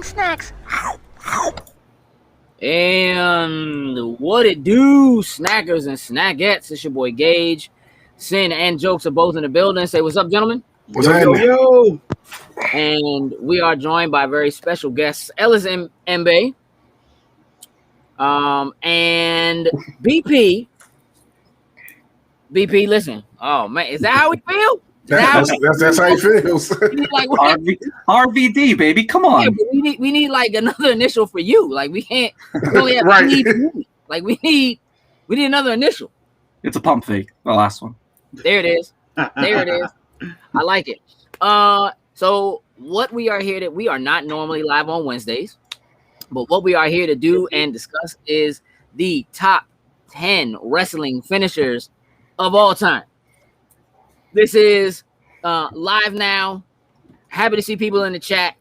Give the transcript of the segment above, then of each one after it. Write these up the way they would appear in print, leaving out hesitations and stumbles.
snacks. And what it do, snackers and snackettes? It's your boy Gage. Sin and Jokes are both in the building. Say what's up, gentlemen. What's happening? Yo. And we are joined by very special guests, Ellis Mbeh, and BP. BP, listen. Oh man, is that how we feel? That's how he feels. Like, RVD, baby, come on. Yeah, but we need like another initial for you. Like we can't. We only have Right. Like we need another initial. It's a pump fake, the last one. There it is. There it is. I like it. So what we are here to, we are not normally live on Wednesdays, but what we are here to do and discuss is the top 10 wrestling finishers of all time. This is live now. Happy to see people in the chat.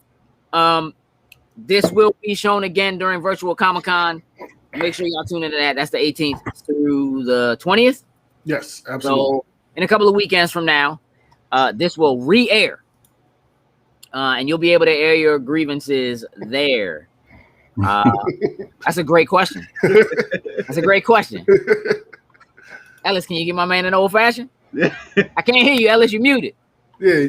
This will be shown again during virtual Comic-Con. Make sure y'all tune into that. That's the 18th through the 20th. Yes, absolutely. So in a couple of weekends from now, this will re-air. And you'll be able to air your grievances there. That's a great question. That's a great question. Ellis, can you give my man an old fashioned? I can't hear you, Ellis. You muted. Yeah.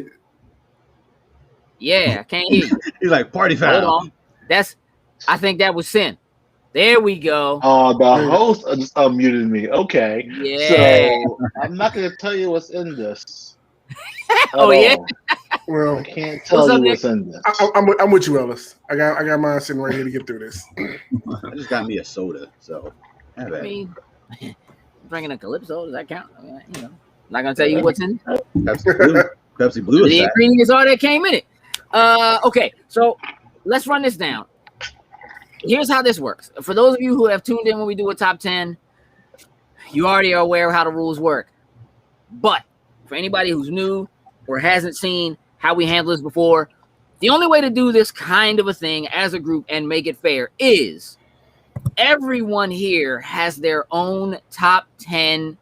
Yeah, I can't hear you. He's like party Hold foul. on. I think that was Sin. There we go. Oh, the host just unmuted me. Okay. Yeah. So I'm not going to tell you what's in this. Oh, yeah? Well, I can't tell What's up, you what's in this. I'm with you, Ellis. I got mine sitting right here to get through this. I just got me a soda, so have I at it. mean, drinking a Calypso, does that count? I mean, you know, I'm not going to tell you what's in it. Pepsi Blue is The that. ingredients are that came in it. Okay, so let's run this down. Here's how this works. For those of you who have tuned in when we do a top 10, you already are aware of how the rules work. But for anybody who's new or hasn't seen how we handle this before, the only way to do this kind of a thing as a group and make it fair is everyone here has their own top 10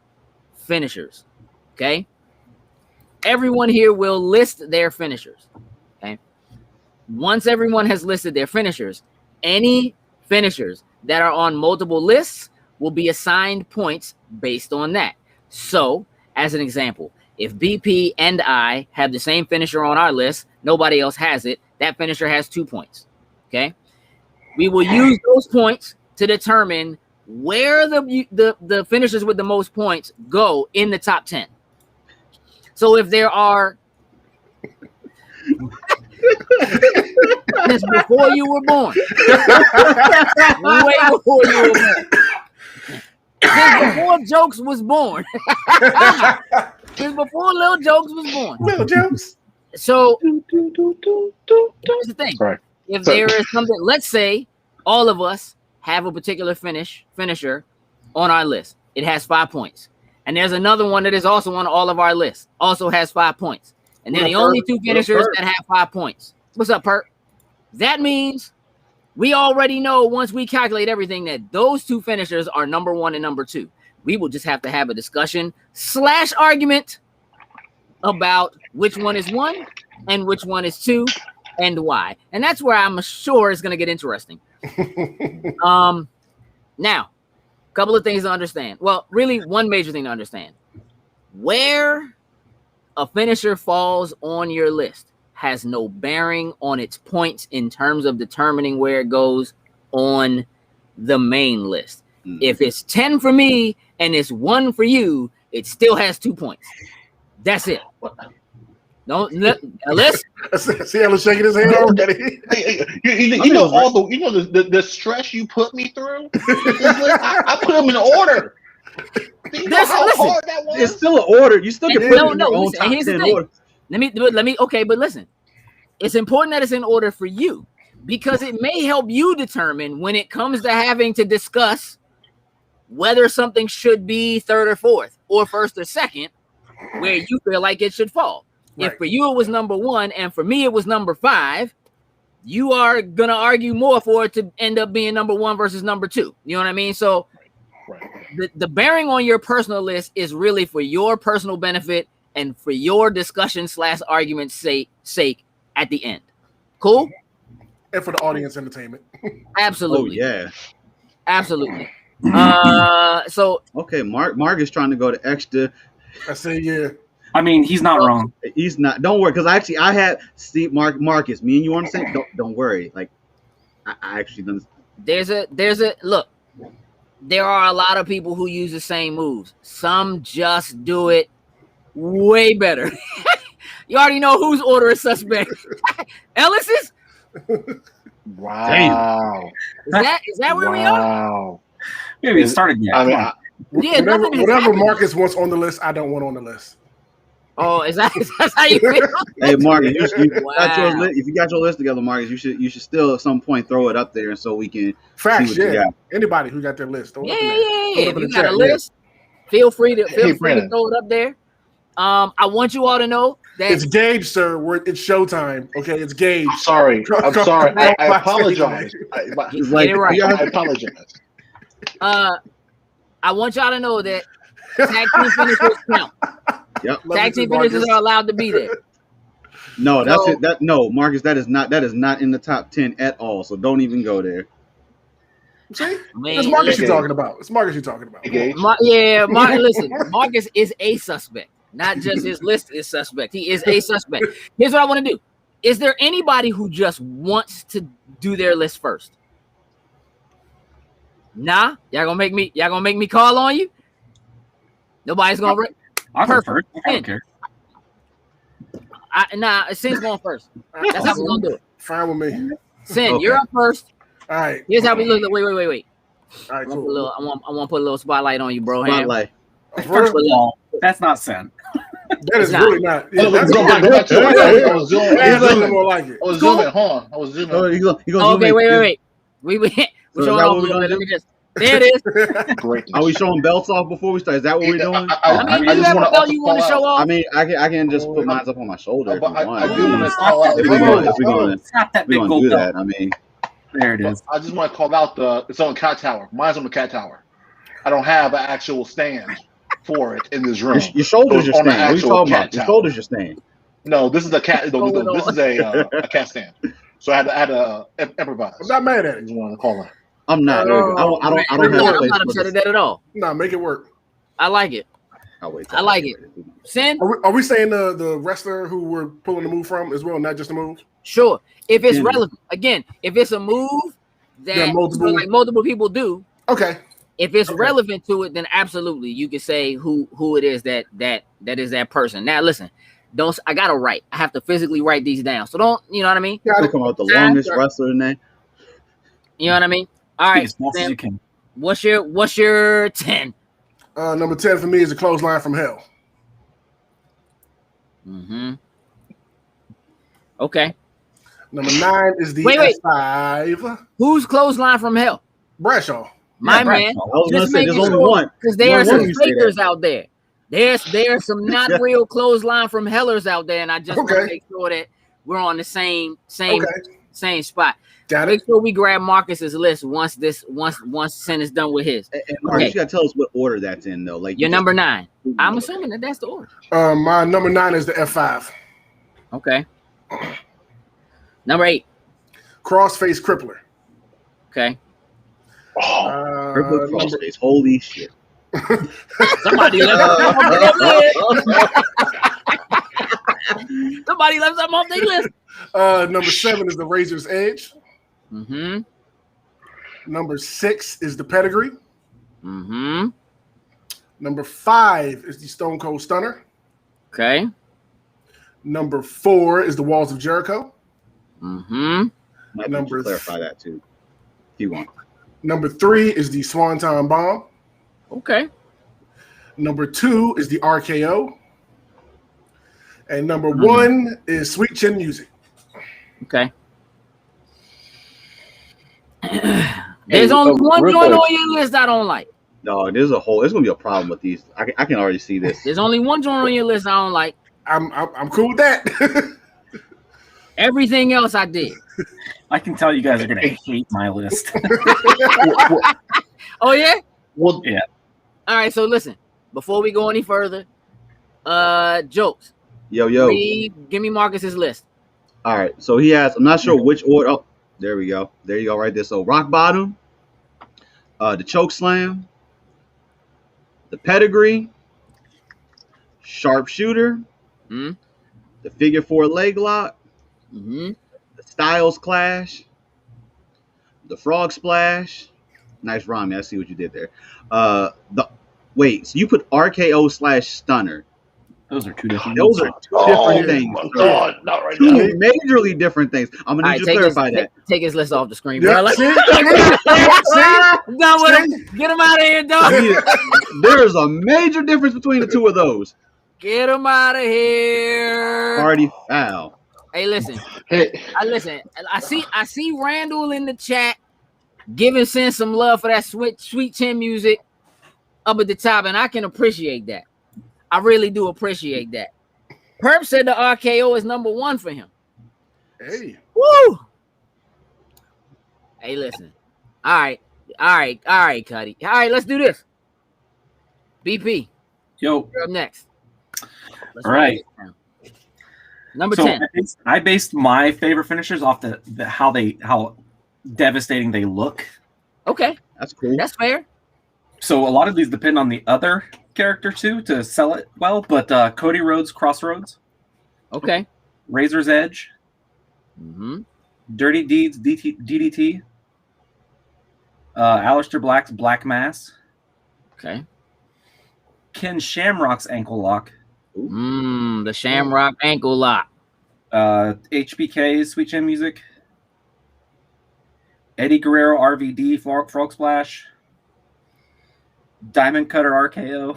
finishers. Okay? Everyone here will list their finishers. Okay? Once everyone has listed their finishers, any finishers that are on multiple lists will be assigned points based on that. So, as an example, if BP and I have the same finisher on our list, nobody else has it, that finisher has 2 points. Okay? We will use those points to determine where the finishers with the most points go in the top 10. So if there are since before you were born. Way before you were born. Since before Jokes was born. Since before Lil Jokes was born. Little Jokes. So here's the thing. Sorry. If there is something, let's say all of us have a particular finisher on our list. It has 5 points. And there's another one that is also on all of our lists, also has 5 points. And they're the only 2 finishers that have 5 points. What's up, Perk? That means we already know once we calculate everything that those 2 finishers are number 1 and number 2. We will just have to have a discussion / argument about which one is 1 and which one is 2 and why. And that's where I'm sure it's going to get interesting. Now, a couple of things to understand. Well, really one major thing to understand. Where a finisher falls on your list has no bearing on its points in terms of determining where it goes on the main list. If it's 10 for me and it's 1 for you, it still has 2 points. That's it. No, Ellis? See Ellis shaking his head already. You know the stress you put me through. I put them in order. You know how hard that was? It's still an order. You still can put it in your own listen, top here's the 10 thing. order. Let me. Okay, but listen, it's important that it's in order for you because it may help you determine when it comes to having to discuss whether something should be 3rd or 4th or 1st or 2nd, where you feel like it should fall. Right. If for you it was number 1 and for me it was number 5, you are gonna argue more for it to end up being number 1 versus number 2. You know what I mean? So the bearing on your personal list is really for your personal benefit and for your discussion / argument sake at the end. Cool? And for the audience entertainment. Absolutely. Oh yeah. Absolutely. So okay, Mark is trying to go to extra. I say yeah. I mean, he's not wrong. He's not. Don't worry, because I had Steve Marcus. Me and you on the same. Don't worry. Like I actually done. there's a look. There are a lot of people who use the same moves. Some just do it way better. You already know whose order is suspect. Ellis's. Wow. Is that where we are? Wow. Maybe it started yet. I mean, Yeah, whatever Marcus wants on the list, I don't want on the list. Oh, is that how you feel? Hey, Marcus, you got your Wow. list. If you got your list together, Marcus, you should still at some point throw it up there, so we can Facts, see what you yeah. got. Anybody who got their list, throw it Yeah, up in yeah, there. yeah. Throw it up If in you the got a chat, list, feel free to Brandon. throw it up there. I want you all to know that It's Gage, sir. It's showtime. Okay, it's Gage. I'm sorry. I'm sorry. I apologize. It's like, Get it right. I apologize. I want y'all to know that tag team finishers count. Yep. Tag team finishers are allowed to be there. No, that's So- it. No, Marcus, that is not in the top 10 at all. So don't even go there. See, Man, it's Marcus listen. you're talking about. It's Marcus you're talking about. Gage. Listen, Marcus is a suspect. Not just his list is suspect. He is a suspect. Here's what I want to do. Is there anybody who just wants to do their list first? Nah, y'all gonna make me call on you? Nobody's gonna. I'll go Perfect. first. I don't care. Sin's going first. That's how we're gonna do it. Fine with me. Sin, Okay. you're up first. All right. Here's how we look. Wait. All right, I want cool. to put a little spotlight on you, bro. Spotlight. First of all, that's not sin. That is Nah. really not. Yeah, Go that's back to it. I was zooming. that's a little more like it. I was zooming. Hold on. I was zooming. Oh, you gonna Okay, zoom in? wait. We So showing is that off what a we're little gonna bit. Let do? me just. There it is. Great. Are we showing belts off before we start? Is that what we're doing? I mean, you have a belt you want to show off? I mean, I can just put mine up on my shoulder if you I want. do want to call out. If we're gonna It's not that we big gonna gold do belt. that. I mean, There it is. I just want to call out it's on the cat tower. Mine's on the cat tower. I don't have an actual stand for it in this room. your shoulders So are on the staying. What are you actual talking cat about? Your tower. shoulders are staying. No, this is a cat. going This is a cat stand. So I had to improvise. I'm not mad at I it. just wanted to call it. I'm not. I don't have a I'm place not for upset this. at that at all. Nah, make it work. I like it. I'll wait I like it. Sin, Are we saying the wrestler who we're pulling the move from as well, not just the move? sure. If it's Yeah. relevant, again, if it's a move Yeah, that multiple- like multiple people do, Okay. if it's Okay. relevant to it, then absolutely you can say who it is that is that person. Now listen, I gotta write. I have to physically write these down. So don't, you know what I mean? Got I'll it. come out with the longest wrestler name. You know what I mean? All Be right. as fast as Sam, you can. what's your 10? Number 10 for me is a clothesline from hell. Mm-hmm. Okay. Number 9 is the Wait. S5. Who's clothesline from hell? Bradshaw. My Yeah, man. Bradshaw. I was gonna Just say there's making only sure, one. because there are Only some one you say fakers out there. There's some not real clothesline from hellers out there, and I just want Okay. to make sure that we're on the same Okay. spot. Got it. Make sure we grab Marcus's list once Sin is done with his. And Mark, Okay. you gotta tell us what order that's in, though. Like Your number 9. I'm assuming that that's the order. My number 9 is the F5. Okay. Number 8. Crossface Crippler. Okay. Purple Number, crossface. Holy shit! Somebody left something off their list. Somebody left something off their list. number 7 is the Razor's Edge. Mm-hmm. Number 6 is the Pedigree. Mm-hmm. Number 5 is the Stone Cold Stunner. Okay. Number 4 is the Walls of Jericho. Mm-hmm. Might Number clarify that too, if you want. Number 3 is the Swanton Bomb. Okay. Number 2 is the RKO. And number 1 is Sweet Chin Music. Okay. There's only one real joint quick. on your list I don't like. No, there's gonna be a problem with these. I can already see this. There's only one joint on your list I don't like. I'm cool with that. Everything else I did. I can tell you guys are gonna hate my list. Oh yeah? Well, Yeah. All right, so listen. Before we go any further, jokes. Yo. Give me Marcus's list. All right. So he has. I'm not sure which order. Oh, There we go. There you go, right there. So rock bottom, the choke slam, the pedigree, sharpshooter, Mm-hmm. the figure 4 leg lock, Mm-hmm. the styles clash, the frog splash. Nice rhyme. I see what you did there. The wait, so you put RKO / stunner. Those are two different. Those are two different things. My God, not right Two now. majorly different things. I'm gonna need you to clarify that. Take his list off the screen, Yeah, bro. Like, see? I'm done with him. Get him out of here, dog. There is a major difference between the two of those. Get him out of here. Party foul. Hey, listen. Hey, Listen. I see Randall in the chat giving Sin some love for that sweet chin music up at the top, and I can appreciate that. I really do appreciate that. Perp said the RKO is number 1 for him. Hey. Woo! Hey, listen. All right, Cuddy. All right, let's do this. BP, Yo, you're up next. Let's all right. Number So 10. I based my favorite finishers off the how devastating they look. Okay, That's cool. that's fair. So a lot of these depend on the other character too to sell it well. But Cody Rhodes' Crossroads, Okay. Razor's Edge, Mm-hmm. Dirty Deeds DDT, Aleister Black's Black Mass, Okay. Ken Shamrock's Ankle Lock, The Shamrock ankle lock. HBK's Sweet Chin Music, Eddie Guerrero RVD Frog Splash, Diamond Cutter RKO,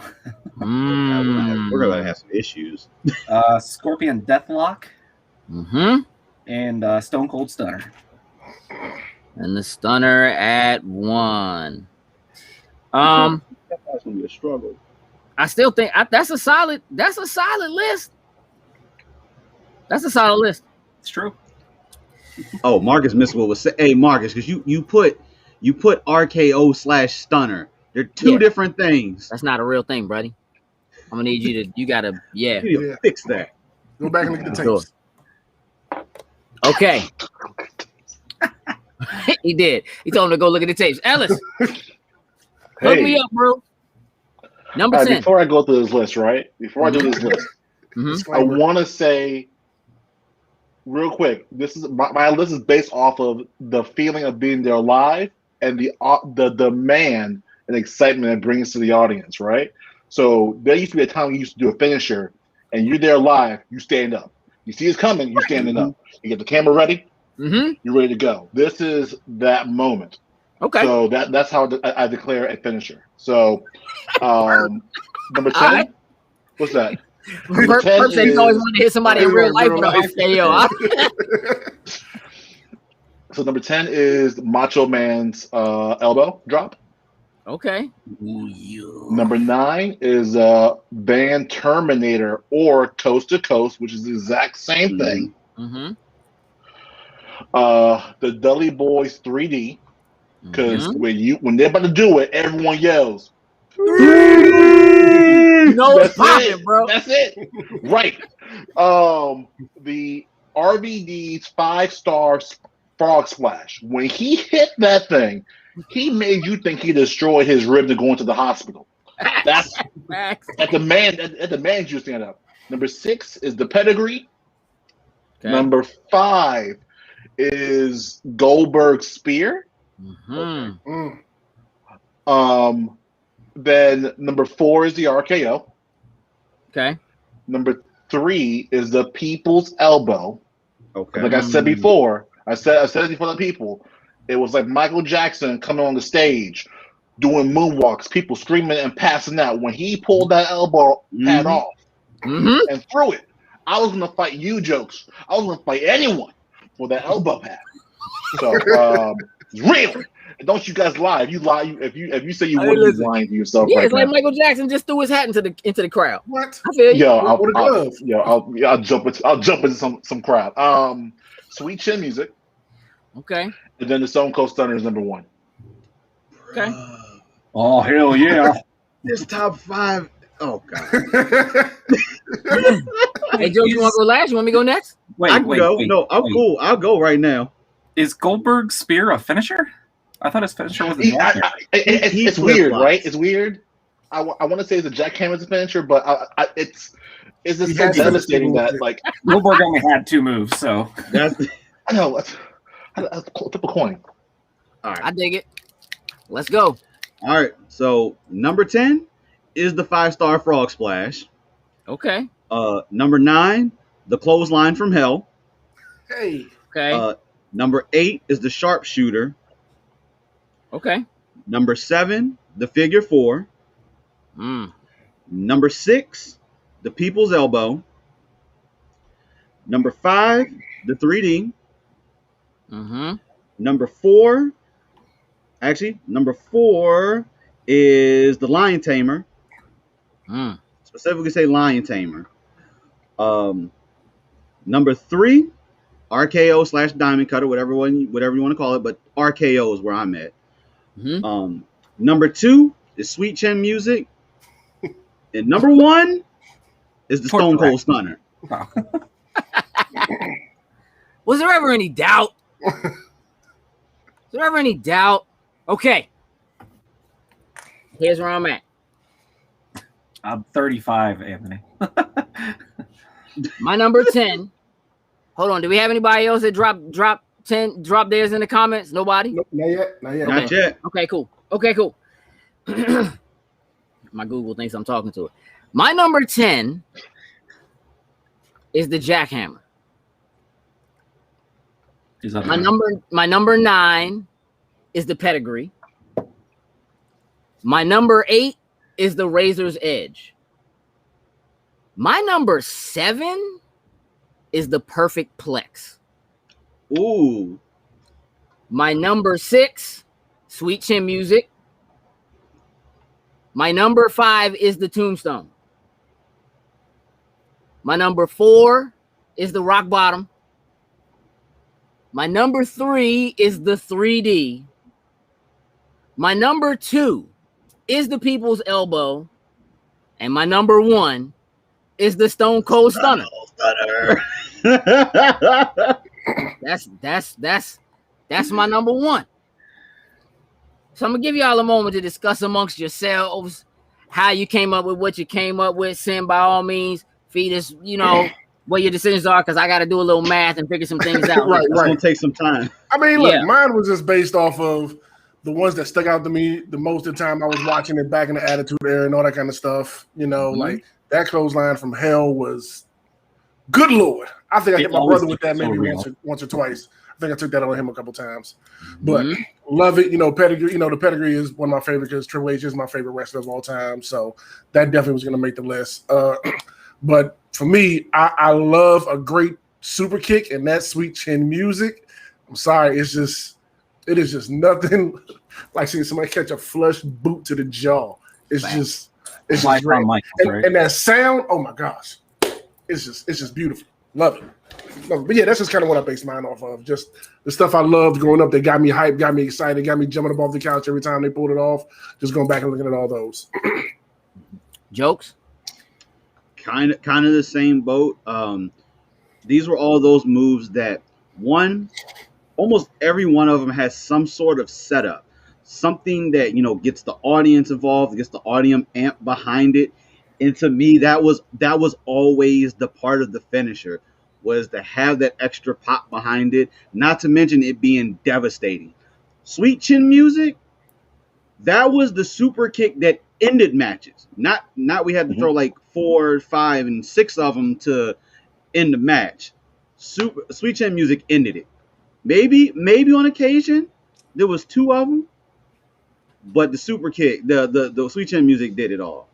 We're gonna have some issues. Scorpion Deathlock, Mm-hmm. and Stone Cold Stunner. And the stunner at 1. That's gonna be a struggle. I still think that's a solid list. That's a solid list. It's true. Oh, Marcus missed what was said. Hey, Marcus, because you put RKO / stunner. They're two different things. That's not a real thing, buddy. I'm gonna need you gotta You need to fix that. Go back and look at the Sure. tapes. Okay. He did. He told him to go look at the tapes. Ellis, hook me up, bro. Number 10. before I go through this list, right? Before I do this list, Mm-hmm. I want to say real quick. This is my list is based off of the feeling of being there live and the demand and excitement it brings to the audience, right? So there used to be a time we used to do a finisher, and you're there live, you stand up. You see it's coming, you're standing up. You get the camera ready, Mm-hmm. you're ready to go. This is that moment. Okay. So that's how I declare a finisher. So number 10, All right. what's that? Perp said he's always wanted to hit somebody in real life with an RKO. So number 10 is Macho Man's elbow drop. Okay. Number 9 is Van Terminator or Coast to Coast, which is the exact same thing. Mm-hmm. The Dudley Boys 3D, because when they're about to do it, everyone yells. No, it's popping, bro. That's it. Right. The RVD's 5-star frog splash. When he hit that thing, he made you think he destroyed his rib to go into the hospital. That's at the man you stand up. Number 6 is the pedigree. Okay. Number 5 is Goldberg's spear. Mm-hmm. Then number 4 is the RKO. Okay. Number 3 is the people's elbow. Okay. Like I said before, I said it before the people. It was like Michael Jackson coming on the stage, doing moonwalks, people screaming and passing out. When he pulled that elbow pad off and threw it, I was gonna fight you jokes. I was gonna fight anyone for that elbow pad. So it's real. And don't you guys lie. If you lie, if you say you wouldn't, be lying to yourself. Yeah, right it's like now. Michael Jackson just threw his hat into the crowd. What? I feel you. Yo, I'll jump into some crowd. Sweet Chin Music, Okay. and then the Stone Cold Stunner is number 1. Okay. Oh hell yeah! This top 5. Oh god. Hey, Joe, you want to go last? You want me to go next? I can go. No, I'm cool. I'll go right now. Is Goldberg's spear a finisher? I thought his finisher was a jackhammer. It's weird, right? It's weird. I want to say it's a jackhammer's finisher, but it's just so devastating that like Goldberg only had 2 moves, so That's I know. Flip a coin. all right. I dig it. Let's go. All right. So number 10 is the 5-star frog splash. Okay. Number 9, the clothesline from hell. Hey, Okay. Number 8 is the sharpshooter. Okay. Number 7, the figure 4. Number 6, the people's elbow. Number 5, the 3D. Mm-hmm. Number 4 is the lion tamer. Specifically say lion tamer. Number 3, RKO / diamond cutter, whatever you want to call it, but RKO is where I'm at. Mm-hmm. Number 2 is Sweet Chin Music, and number 1 is the Stone Cold Stunner. Was there ever any doubt? Okay. Here's where I'm at. I'm 35, Anthony. My number 10. Hold on. Do we have anybody else that drop theirs in the comments? Nobody? nope, not yet. Not yet. Okay, cool. My Google thinks I'm talking to it. My number 10 is the jackhammer. My number 9 is the pedigree. My number 8 is the razor's edge. My number 7 is the perfect plex. Ooh. My number 6, Sweet Chin Music. My number 5 is the tombstone. My number 4 is the rock bottom. My number 3 is the 3D. My number 2 is the people's elbow. And my number 1 is the Stone Cold Stunner. That's my number 1. So I'm gonna give y'all a moment to discuss amongst yourselves how you came up with what you came up with. Send by all means, feed us, what your decisions are, because I got to do a little math and figure some things out. Right. It's gonna take some time. I mean, look, mine was just based off of the ones that stuck out to me the most of the time I was watching it back in the Attitude Era and all that kind of stuff. Like that clothesline from hell was good Lord. I think I hit my brother with that maybe once or twice. I think I took that on him a couple times, but love it. Pedigree. The pedigree is one of my favorite because Triple H is my favorite wrestler of all time. So that definitely was going to make the list. But for me, I love a great super kick and that Sweet Chin Music. I'm sorry, it is just nothing like seeing somebody catch a flush boot to the jaw. It's just great. And that sound, oh my gosh, it's just beautiful. Love it. But yeah, that's just kind of what I based mine off of. Just the stuff I loved growing up that got me hyped, got me excited, got me jumping up off the couch every time they pulled it off. Just going back and looking at all those. Jokes? Kind of the same boat. These were all those moves that almost every one of them has some sort of setup. Something that, gets the audience involved, gets the audience amp behind it. And to me, that was always the part of the finisher, was to have that extra pop behind it, not to mention it being devastating. Sweet Chin Music, that was the super kick that ended matches. Not we had to throw like 4, 5, and 6 of them to end the match. Sweet Chin Music ended it. Maybe on occasion there was 2 of them, but the super kick, the Sweet Chin Music did it all.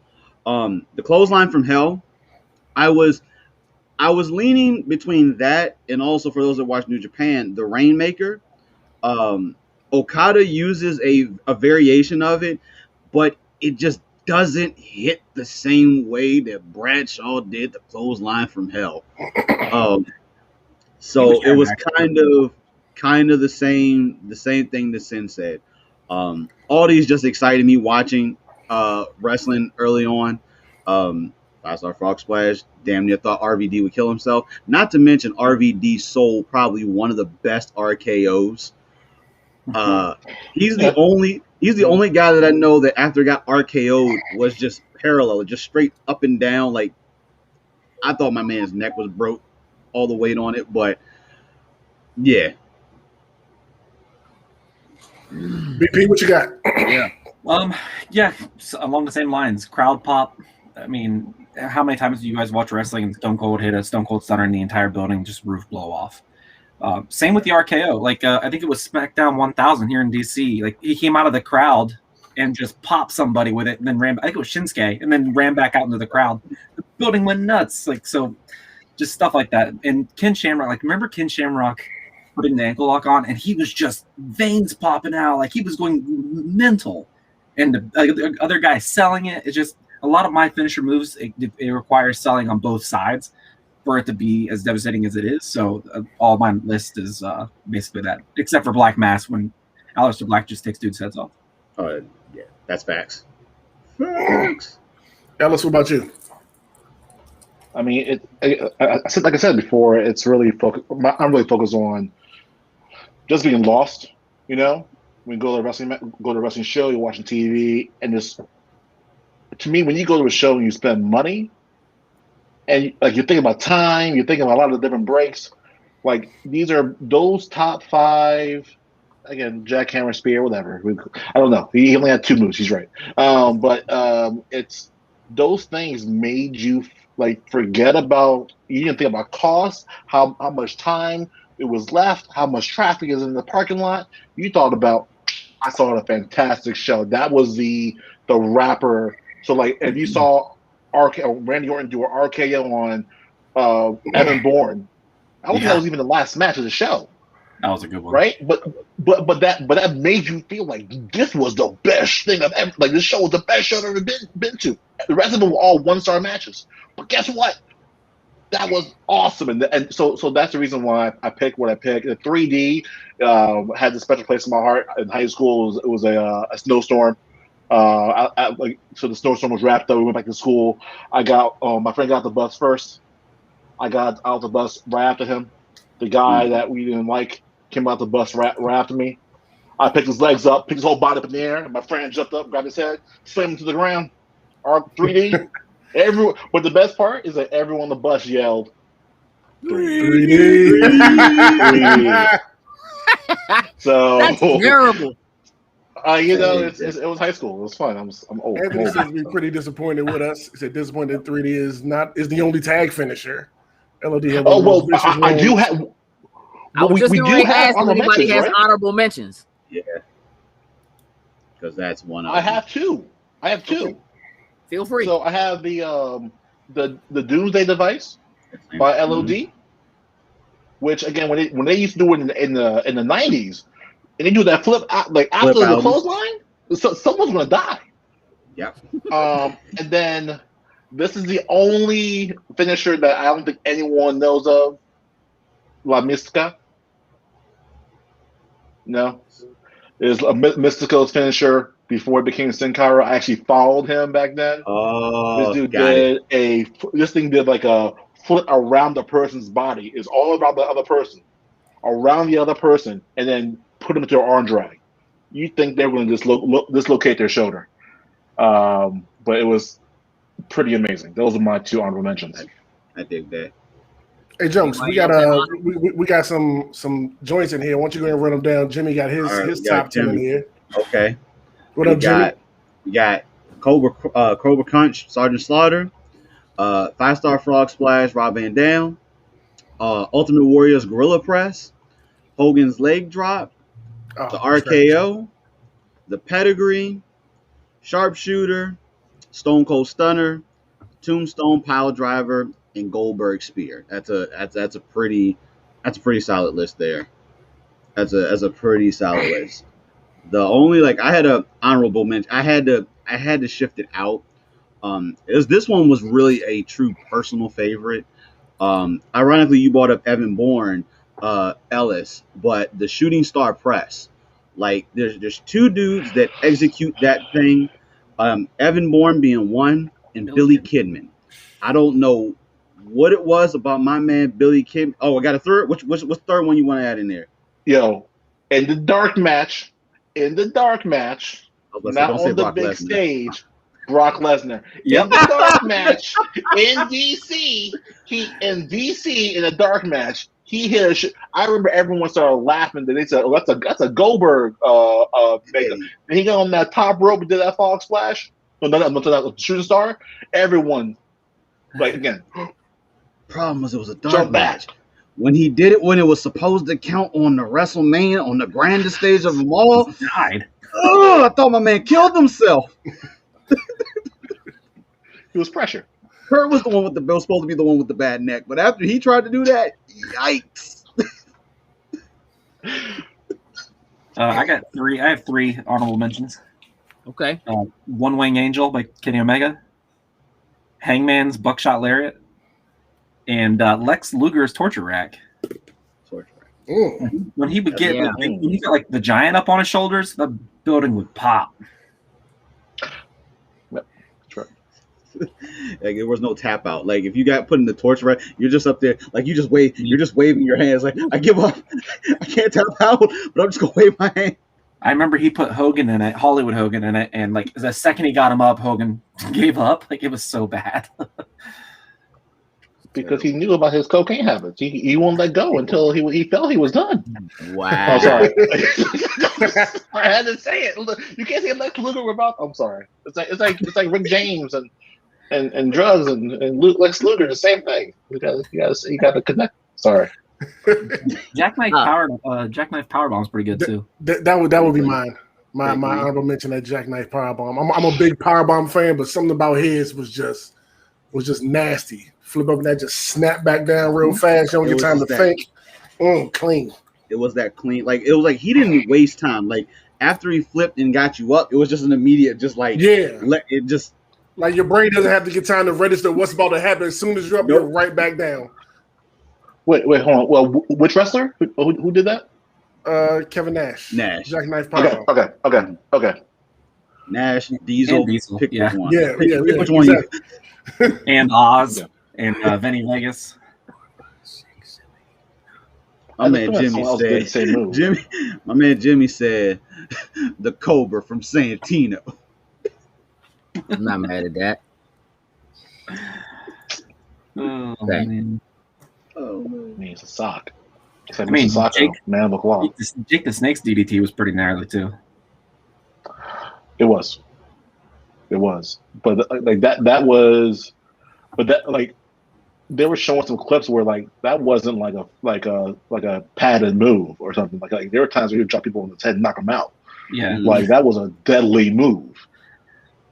The clothesline from hell, I was leaning between that and also, for those that watch New Japan, the Rainmaker. Okada uses a variation of it, but it just doesn't hit the same way that Bradshaw did the clothesline from hell. So it was kind of the same thing that Sin said. All these just excited me watching wrestling early on. 5-star frog splash. Damn near thought RVD would kill himself. Not to mention RVD sold probably one of the best RKOs. He's the only guy that I know that after got RKO'd was just parallel, just straight up and down. Like, I thought my man's neck was broke, all the weight on it, but yeah. BP, what you got? Yeah, along the same lines, crowd pop. I mean, how many times do you guys watch wrestling and Stone Cold hit a Stone Cold Stunner in the entire building, just roof blow off? Same with the RKO. Like, I think it was SmackDown 1000 here in DC. Like, he came out of the crowd and just popped somebody with it, and then ran. I think it was Shinsuke, and then ran back out into the crowd. The building went nuts. Like, so, just stuff like that. And Ken Shamrock, like, remember Ken Shamrock putting the ankle lock on, and he was just veins popping out, like he was going mental. And the other guy selling it. It's just a lot of my finisher moves. It requires selling on both sides for it to be as devastating as it is. So all my list is basically that, except for Black Mass when Aleister Black just takes dudes' heads off. Yeah, that's facts. Facts. Ellis, what about you? I mean, I said before, it's really I'm really focused on just being lost. You know, when you go to a wrestling show, you're watching TV, and just to me, when you go to a show and you spend money, and like you're thinking about time, you're thinking about a lot of different breaks. Like these are those top 5. Again, jackhammer, spear, whatever. I don't know. He only had 2 moves. He's right. But it's those things made you like forget about. You didn't think about cost, how much time it was left, how much traffic is in the parking lot. You thought about. I saw a fantastic show. That was the rapper. So like, if you saw Randy Orton do an RKO on Evan Bourne, I don't think that was even the last match of the show. That was a good one, right? But that made you feel like this was the best thing I've ever. Like this show was the best show I've ever been to. The rest of them were all 1-star matches. But guess what? That was awesome, and so that's the reason why I picked what I picked. The 3D had a special place in my heart. In high school, it was a snowstorm. So the snowstorm was wrapped up. We went back to school. I got my friend got the bus first. I got out the bus right after him. The guy that we didn't like came out the bus right after me. I picked his legs up, picked his whole body up in the air, and my friend jumped up, grabbed his head, slammed him to the ground. R3D. But the best part is that everyone on the bus yelled, 3D. 3D. So that's terrible. You know, it was high school. It was fun. I'm old. Anthony seems to be pretty disappointed with us. He said disappointed that 3D is the only tag finisher. LOD. Oh well, I do have. I was just going to ask if anybody has honorable mentions. Yeah, because that's one of I them. have two. Okay. Feel free. So I have the Doomsday Device by LOD, which again when they used to do it in the 90s, and they do that flip out, like after the clothesline, someone's gonna die. Yep. And then this is the only finisher that I don't think anyone knows of. La Mystica. No, is Mystico's finisher before it became Sin Cara. I actually followed him back then. Oh, this dude this thing did like a foot around the person's body. It's all about the other person, around the other person, and then put them into an arm drag. You think they're going to dislocate their shoulder, but it was pretty amazing. Those are my 2 honorable mentions. I dig that. Hey Jones, we got some joints in here. Why don't you go and run them down? Jimmy got his top 10 in here. Okay. What up, Jimmy? We got Cobra Crunch, Sergeant Slaughter, 5-star Frog Splash, Rob Van Dam, Ultimate Warrior's Gorilla Press, Hogan's Leg Drop, the RKO, the Pedigree, Sharpshooter, Stone Cold Stunner, Tombstone Pile Driver, and Goldberg Spear. That's a pretty solid list there. That's a pretty solid list. The only I had a honorable mention. I had to shift it out. This one was really a true personal favorite. Ironically, you brought up Evan Bourne, Ellis, but the Shooting Star Press. There's 2 dudes that execute that thing. Evan Bourne being one, and Billy Kidman. I don't know what it was about my man Billy Kim. Oh, I got a third. What's third one you want to add in there? Yo, in the dark match, I was about to say, not don't say on the Brock big Lesnar. stage, Brock Lesnar. Yep. In the dark match in DC, in a dark match, he hit a I remember everyone started laughing. That they said, "Oh, that's a Goldberg makeup." And he got on that top rope and did that fog splash. No, that shooting star. Everyone, like again, Problem was it was a dark jump back. match. When he did it, when it was supposed to count on the WrestleMania, on the grandest stage of them all, Died. oh, I thought my man killed himself. It was pressure. Kurt was the one with the bill, supposed to be the one with the bad neck, but after he tried to do that, yikes! I have three honorable mentions. Okay. One Wing Angel by Kenny Omega, Hangman's Buckshot Lariat, and Lex Luger's Torture Rack. When he would get when he got like the giant up on his shoulders, the building would pop. Like there was no tap out. Like if you got put in the torture rack, you're just up there, like you just wave. You're just waving your hands, like I give up. I can't tap out, but I'm just gonna wave my hand. I remember he put Hogan in it, Hollywood Hogan in it, and like the second he got him up, Hogan gave up. Like it was so bad. Because he knew about his cocaine habits. He won't let go until he felt he was done. Wow. I'm sorry. I had to say it. Look, you can't say Lex Luger without. I'm sorry. It's like Rick James and drugs and Lex Luger, the same thing. You got to connect. Sorry. Jackknife Powerbomb is pretty good too. That would be mine. My honorable mention, that Jackknife Powerbomb. I'm a big Powerbomb fan, but something about his was just nasty. Flip up and that just snap back down real fast. You don't get time to think. Clean. It was that clean. Like it was like he didn't waste time. Like after he flipped and got you up, it was just an immediate, just like it just like your brain doesn't have to get time to register what's about to happen. As soon as you're up, you're right back down. Wait, hold on. Well, which wrestler? Who did that? Kevin Nash. Jackknife Powerbomb. Okay. Nash, Diesel. Pick one. Yeah. Which one? Exactly. And Oz and Vinny Vegas. My man Jimmy said the Cobra from Santino. I'm not mad at that. Oh, man. It's a sock. I mean, man of the cloth. Jake the Snake's DDT was pretty gnarly too. It was, but like that was, but that like they were showing some clips where like that wasn't like a padded move or something. Like there were times where you drop people on the head and knock them out. Yeah, like that was a deadly move.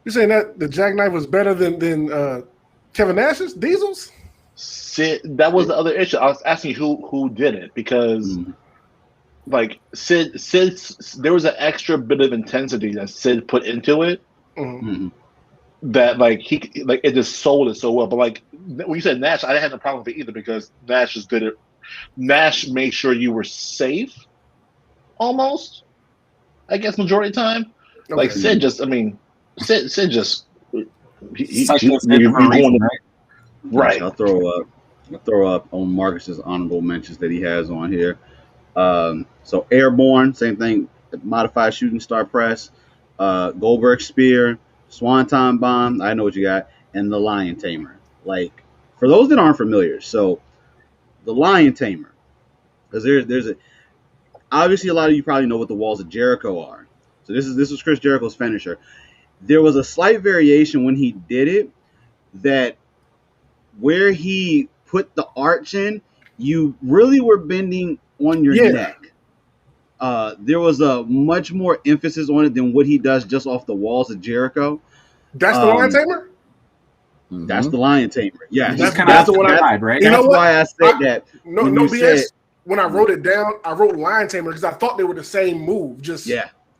You saying that the Jackknife was better than Kevin Nash's Diesel's? Sid, that was the other issue. I was asking who did it because like Sid, there was an extra bit of intensity that Sid put into it. That like it just sold it so well. But like when you said Nash, I didn't have no problem with it either because Nash just did it. Nash made sure you were safe, almost. I guess majority of the time. Okay. Like Sid just, Sid just he's going right. I'll throw up on Marcus's honorable mentions that he has on here. So Airborne, same thing. Modified shooting star press, Goldberg spear, Swanton bomb. I know what you got, and the Lion Tamer. Like for those that aren't familiar, so the Lion Tamer, because there's a obviously a lot of you probably know what the Walls of Jericho are. So this was Chris Jericho's finisher. There was a slight variation when he did it that where he put the arch in, you really were bending on your neck. There was a much more emphasis on it than what he does just off the Walls of Jericho. That's the Lion Tamer? That's the Lion Tamer. Yeah, that's the one I tried, right? That's why I said that. No BS. When I wrote it down, I wrote Lion Tamer because I thought they were the same move.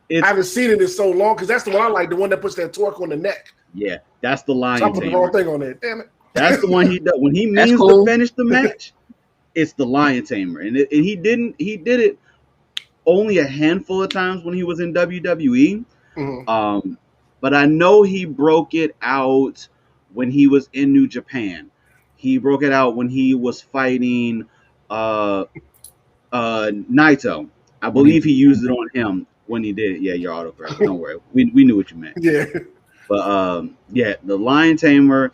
I haven't seen it in so long because that's the one I like, the one that puts that torque on the neck. Yeah, that's the Lion Tamer. I put the wrong thing on there. Damn it. That's the one he does when he means to finish the match. It's the Lion Tamer, and he did it only a handful of times when he was in WWE. But I know he broke it out when he was in New Japan. He broke it out when he was fighting Naito. I believe he used it on him when he did it. Yeah, you're autocorrect. Don't worry. We knew what you meant. Yeah. But the Lion Tamer,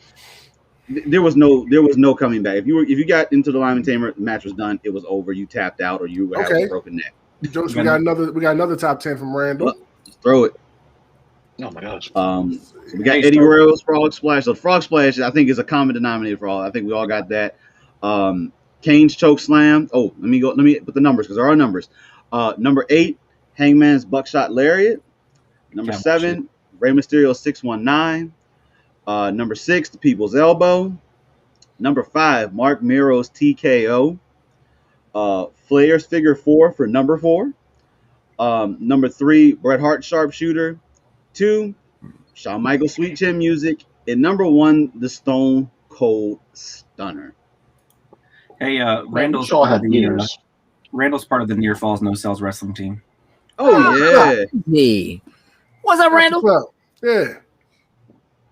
there was no coming back. If you got into the Lion Tamer, the match was done. It was over. You tapped out, or you would have a broken neck. Jokes, we got another top 10 from Randall. Well, just throw it. Oh my gosh. So we got Eddie Guerrero's Frog Splash. So Frog Splash, I think, is a common denominator for all. I think we all got that. Kane's Choke Slam. Oh, let me put the numbers because there are numbers. Number 8, Hangman's Buckshot Lariat. Number 7, Rey Mysterio 619. Number 6, the People's Elbow. Number 5, Mark Miro's TKO. Flair's Figure 4 for number 4. Number 3, Bret Hart Sharpshooter. 2, Shawn Michaels Sweet Chin Music. And number 1, the Stone Cold Stunner. Hey, Randall's Shaw had years. Randall's part of the Near Falls No Cells wrestling team. Oh yeah. Hey. What's up, Randall? What's up? Yeah.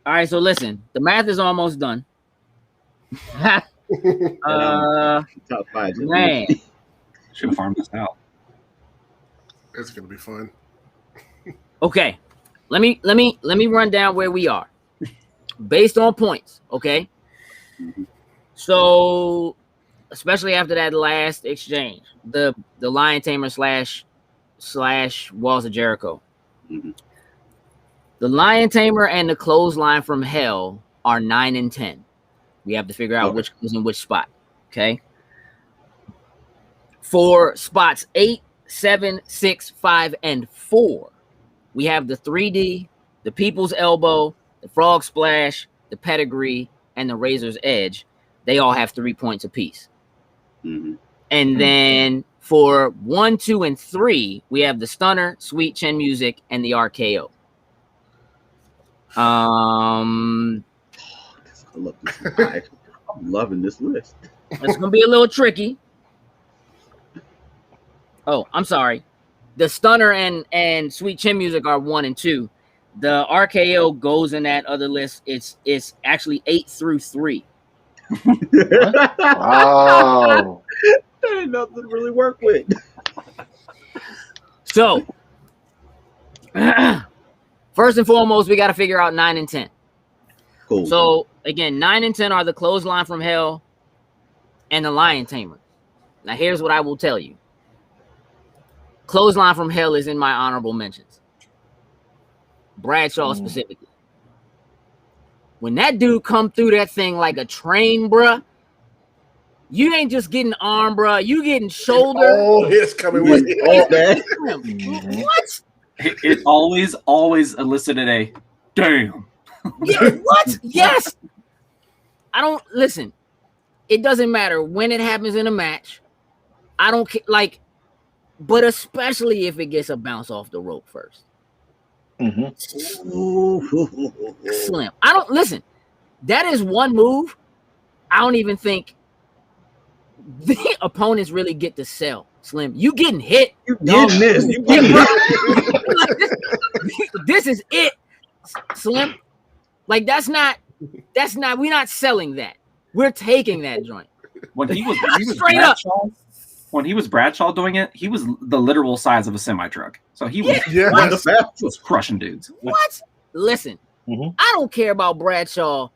All right, so listen, the math is almost done. Top 5. Man. Should have farmed this out. It's gonna be fun. Okay. Let me run down where we are based on points. Okay. So, especially after that last exchange, the Lion Tamer slash Walls of Jericho. Mm-hmm. The Lion Tamer and the Clothesline from Hell are 9 and 10. We have to figure out which goes in which spot. Okay. For spots 8, 7, 6, 5, and 4, we have the 3D, the People's Elbow, the Frog Splash, the Pedigree, and the Razor's Edge. They all have 3 points apiece. Mm-hmm. And then for 1, 2, and 3, we have the Stunner, Sweet Chin Music, and the RKO. I'm loving this list. It's gonna be a little tricky. Oh, I'm sorry. The Stunner and Sweet Chin Music are 1 and 2. The RKO goes in that other list. It's actually 8 through 3. Wow. That ain't nothing to really work with. So, first and foremost, we got to figure out 9 and 10. Cool. So, again, 9 and 10 are the Clothesline from Hell and the Lion Tamer. Now, here's what I will tell you. Clothesline from Hell is in my honorable mentions. Bradshaw specifically. When that dude come through that thing like a train, bruh, you ain't just getting arm, bruh. You getting shoulder. Oh, it's coming with it. What? It always elicited a damn. Yeah, what? Yes. I don't listen. It doesn't matter when it happens in a match. I don't care. Like, but especially if it gets a bounce off the rope first. Mm-hmm. Slim. I don't listen. That is one move. I don't even think the opponents really get to sell. Slim, you getting hit. You getting this. You getting This is it, Slim. Like that's not. We're not selling that. We're taking that joint. When he was Straight up. When he was Bradshaw doing it, he was the literal size of a semi truck. So he was, he was crushing dudes. What? Listen, I don't care about Bradshaw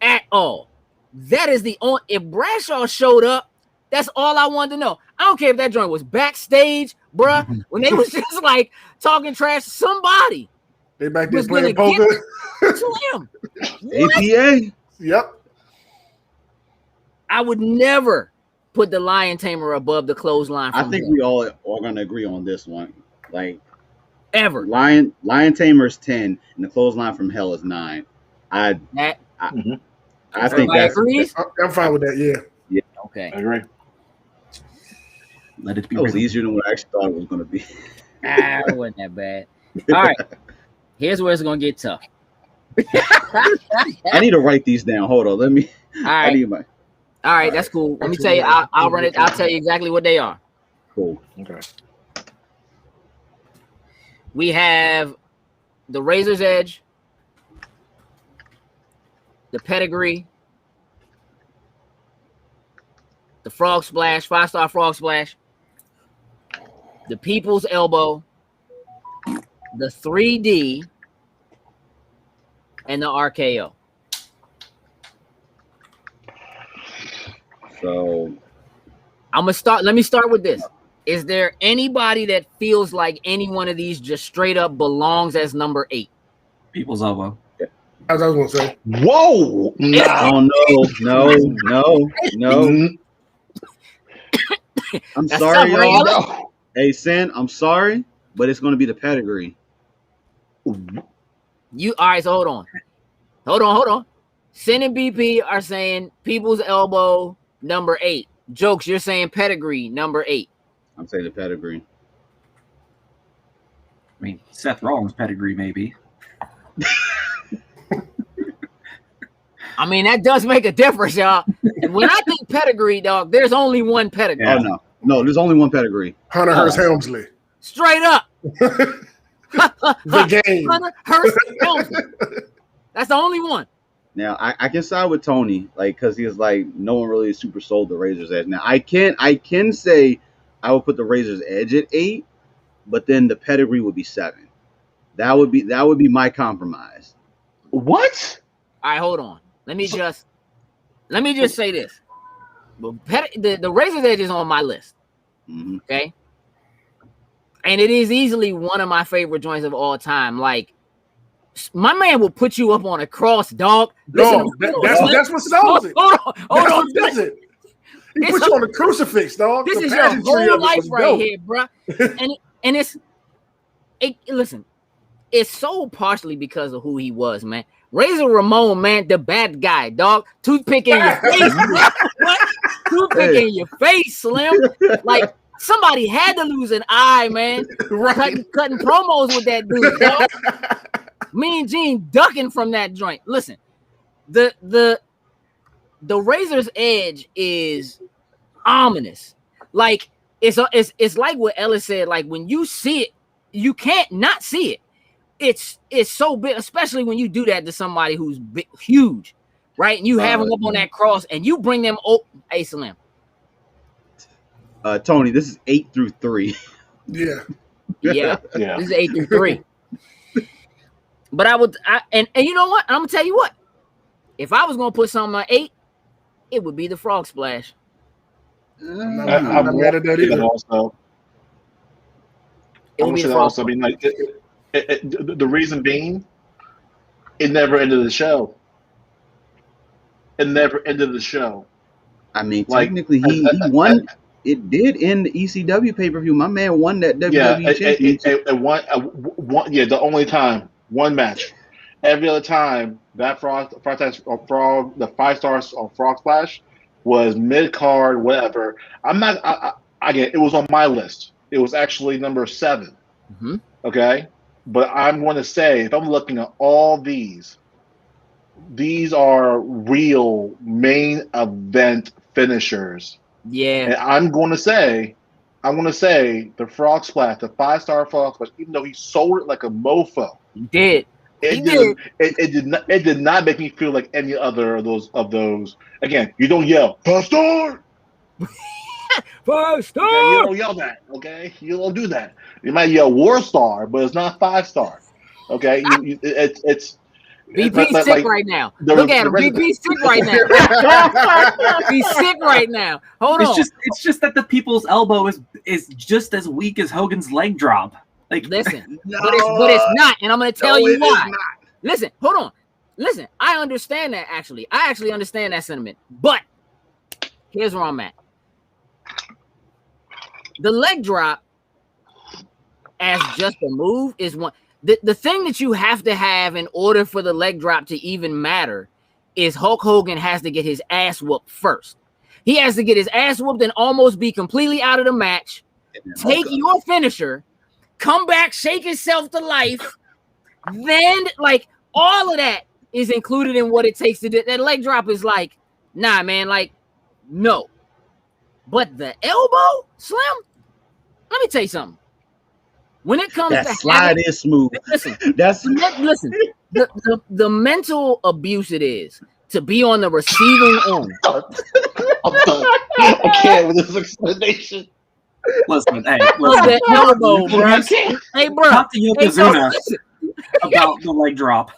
at all. That is the only. If Bradshaw showed up, that's all I wanted to know. I don't care if that joint was backstage, bruh. When they was just like talking trash to somebody. They back there playing poker. Slim. APA. Yep. I would never put the Lion Tamer above the Clothesline. I think we all are going to agree on this one. Like ever. Lion Tamer's 10 and the Clothesline from Hell is 9. I think that's. I'm fine with that. Yeah. Okay. I agree. Let it be. That was easier than what I actually thought it was going to be. It wasn't that bad. All right. Here's where it's going to get tough. I need to write these down. Hold on. Let me. All right. All right, that's cool. Let me tell you. I'll run it. I'll tell you exactly what they are. Cool. Okay. We have the Razor's Edge, the pedigree, the frog splash, 5-star frog splash, the people's elbow, the 3D, and the RKO. So I'm gonna start. Let me start with this. Is there anybody that feels like any one of these just straight up belongs as number 8? People's elbow. As I was gonna say. Whoa! oh no. I'm That's sorry, tough, y'all. No. Hey, Sin, I'm sorry, but it's gonna be the pedigree. You all right? So hold on. Sin and BP are saying people's elbow number 8. Jokes, you're saying pedigree number 8. I'm saying the pedigree. I mean, Seth Rollins' pedigree, maybe. I mean, that does make a difference, y'all. When I think pedigree, dog, there's only one pedigree. Oh no, there's only one pedigree. Hunter Hearst Helmsley. Straight up. The game. Hunter Hearst Helmsley. That's the only one. Now I can side with Tony, like, because he's like, no one really super sold the Razor's Edge. Now I can say I would put the Razor's Edge at 8, but then the pedigree would be 7. That would be my compromise. What? All right, hold on. Let me just say this. The Razor's Edge is on my list. Mm-hmm. Okay. And it is easily one of my favorite joints of all time. Like, my man will put you up on a cross, dog. No, that's what sells it. Hold on. That's what does it. He puts you on the crucifix, dog. This The is your pageantry whole of it life was right dope. here, bro. And listen, it's so partially because of who he was, man. Razor Ramon, man, the bad guy, dog. Toothpick in your face, bro. What? Toothpick in your face, Slim. Like, somebody had to lose an eye, man. Right. Cutting promos with that dude, dog. Me and Gene ducking from that joint. Listen, the Razor's Edge is ominous. Like, it's like what Ellis said. Like, when you see it, you can't not see it. It's so big, especially when you do that to somebody who's big, huge, right? And you have them up on that cross, and you bring them. Oh, hey, Slim. Tony, this is 8 through 3. Yeah. Yeah. This is 8 through 3. But and you know what? I'm gonna tell you what. If I was gonna put something on 8, it would be the frog splash. I'm not mad at that either. Also, It would be the frog also, I mean, like, the reason being, it never ended the show. It never ended the show. I mean, Like, technically, he won. It did end the ECW pay-per-view. My man won that WWE championship. It won, the only time, one match. Every other time, that frog, the 5 stars on Frog Splash was mid-card, whatever. Again, it was on my list. It was actually number 7. Mm-hmm. Okay? But I'm going to say, if I'm looking at all these are real main event finishers. Yeah. And I'm going to say the Frog Splash, the 5-star Frog Splash, even though he sold it like a mofo. He did. It did not make me feel like any other of those. Again, you don't yell 5 star. 5 star. Okay, you don't yell that. Okay, you don't do that. You might yell War Star, but it's not 5 star. Okay, it's. BP's sick right now. Look at him. BP's sick right now. He's sick right now. Hold on. It's just that the people's elbow is just as weak as Hogan's leg drop. Like, listen, but it's not, and I'm going to tell you why. Listen, hold on. Listen, I understand that actually. I actually understand that sentiment. But here's where I'm at. The leg drop as just a move is one. The thing that you have to have in order for the leg drop to even matter is Hulk Hogan has to get his ass whooped first. He has to get his ass whooped and almost be completely out of the match. Take your finisher, come back, shake himself to life. Then, like, all of that is included in what it takes to do. That leg drop is like, nah, man, like, no. But the elbow, Slim, let me tell you something. When it comes that to slide is smooth. Listen, That's listen. The mental abuse it is to be on the receiving end. I'm done. I can't with this explanation. Listen, hey, Of listen. the elbow, bro. I can't. Hey, bro. Talk to Hey, Yokozuna listen. about the leg drop.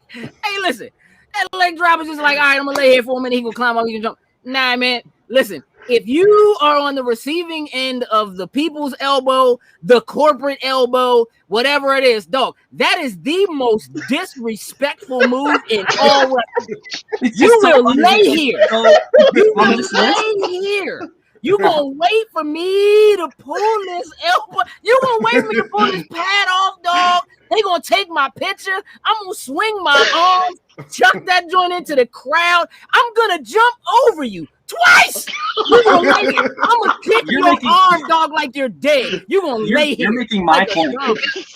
Hey, listen. That leg drop is just like, all right, I'm gonna lay here for a minute. He gonna climb up, he can jump. Nah, man. Listen, if you are on the receiving end of the people's elbow, the corporate elbow, whatever it is, dog, that is the most disrespectful move in all wrestling. You will lay here. You will lay here. You gonna wait for me to pull this elbow? You gonna wait for me to pull this pad off, dog? They gonna take my picture. I'm gonna swing my arms, chuck that joint into the crowd. I'm gonna jump over you twice. You gonna lay here. I'm gonna kick your arm, dog, like you're dead. You gonna lay here. You're making my point.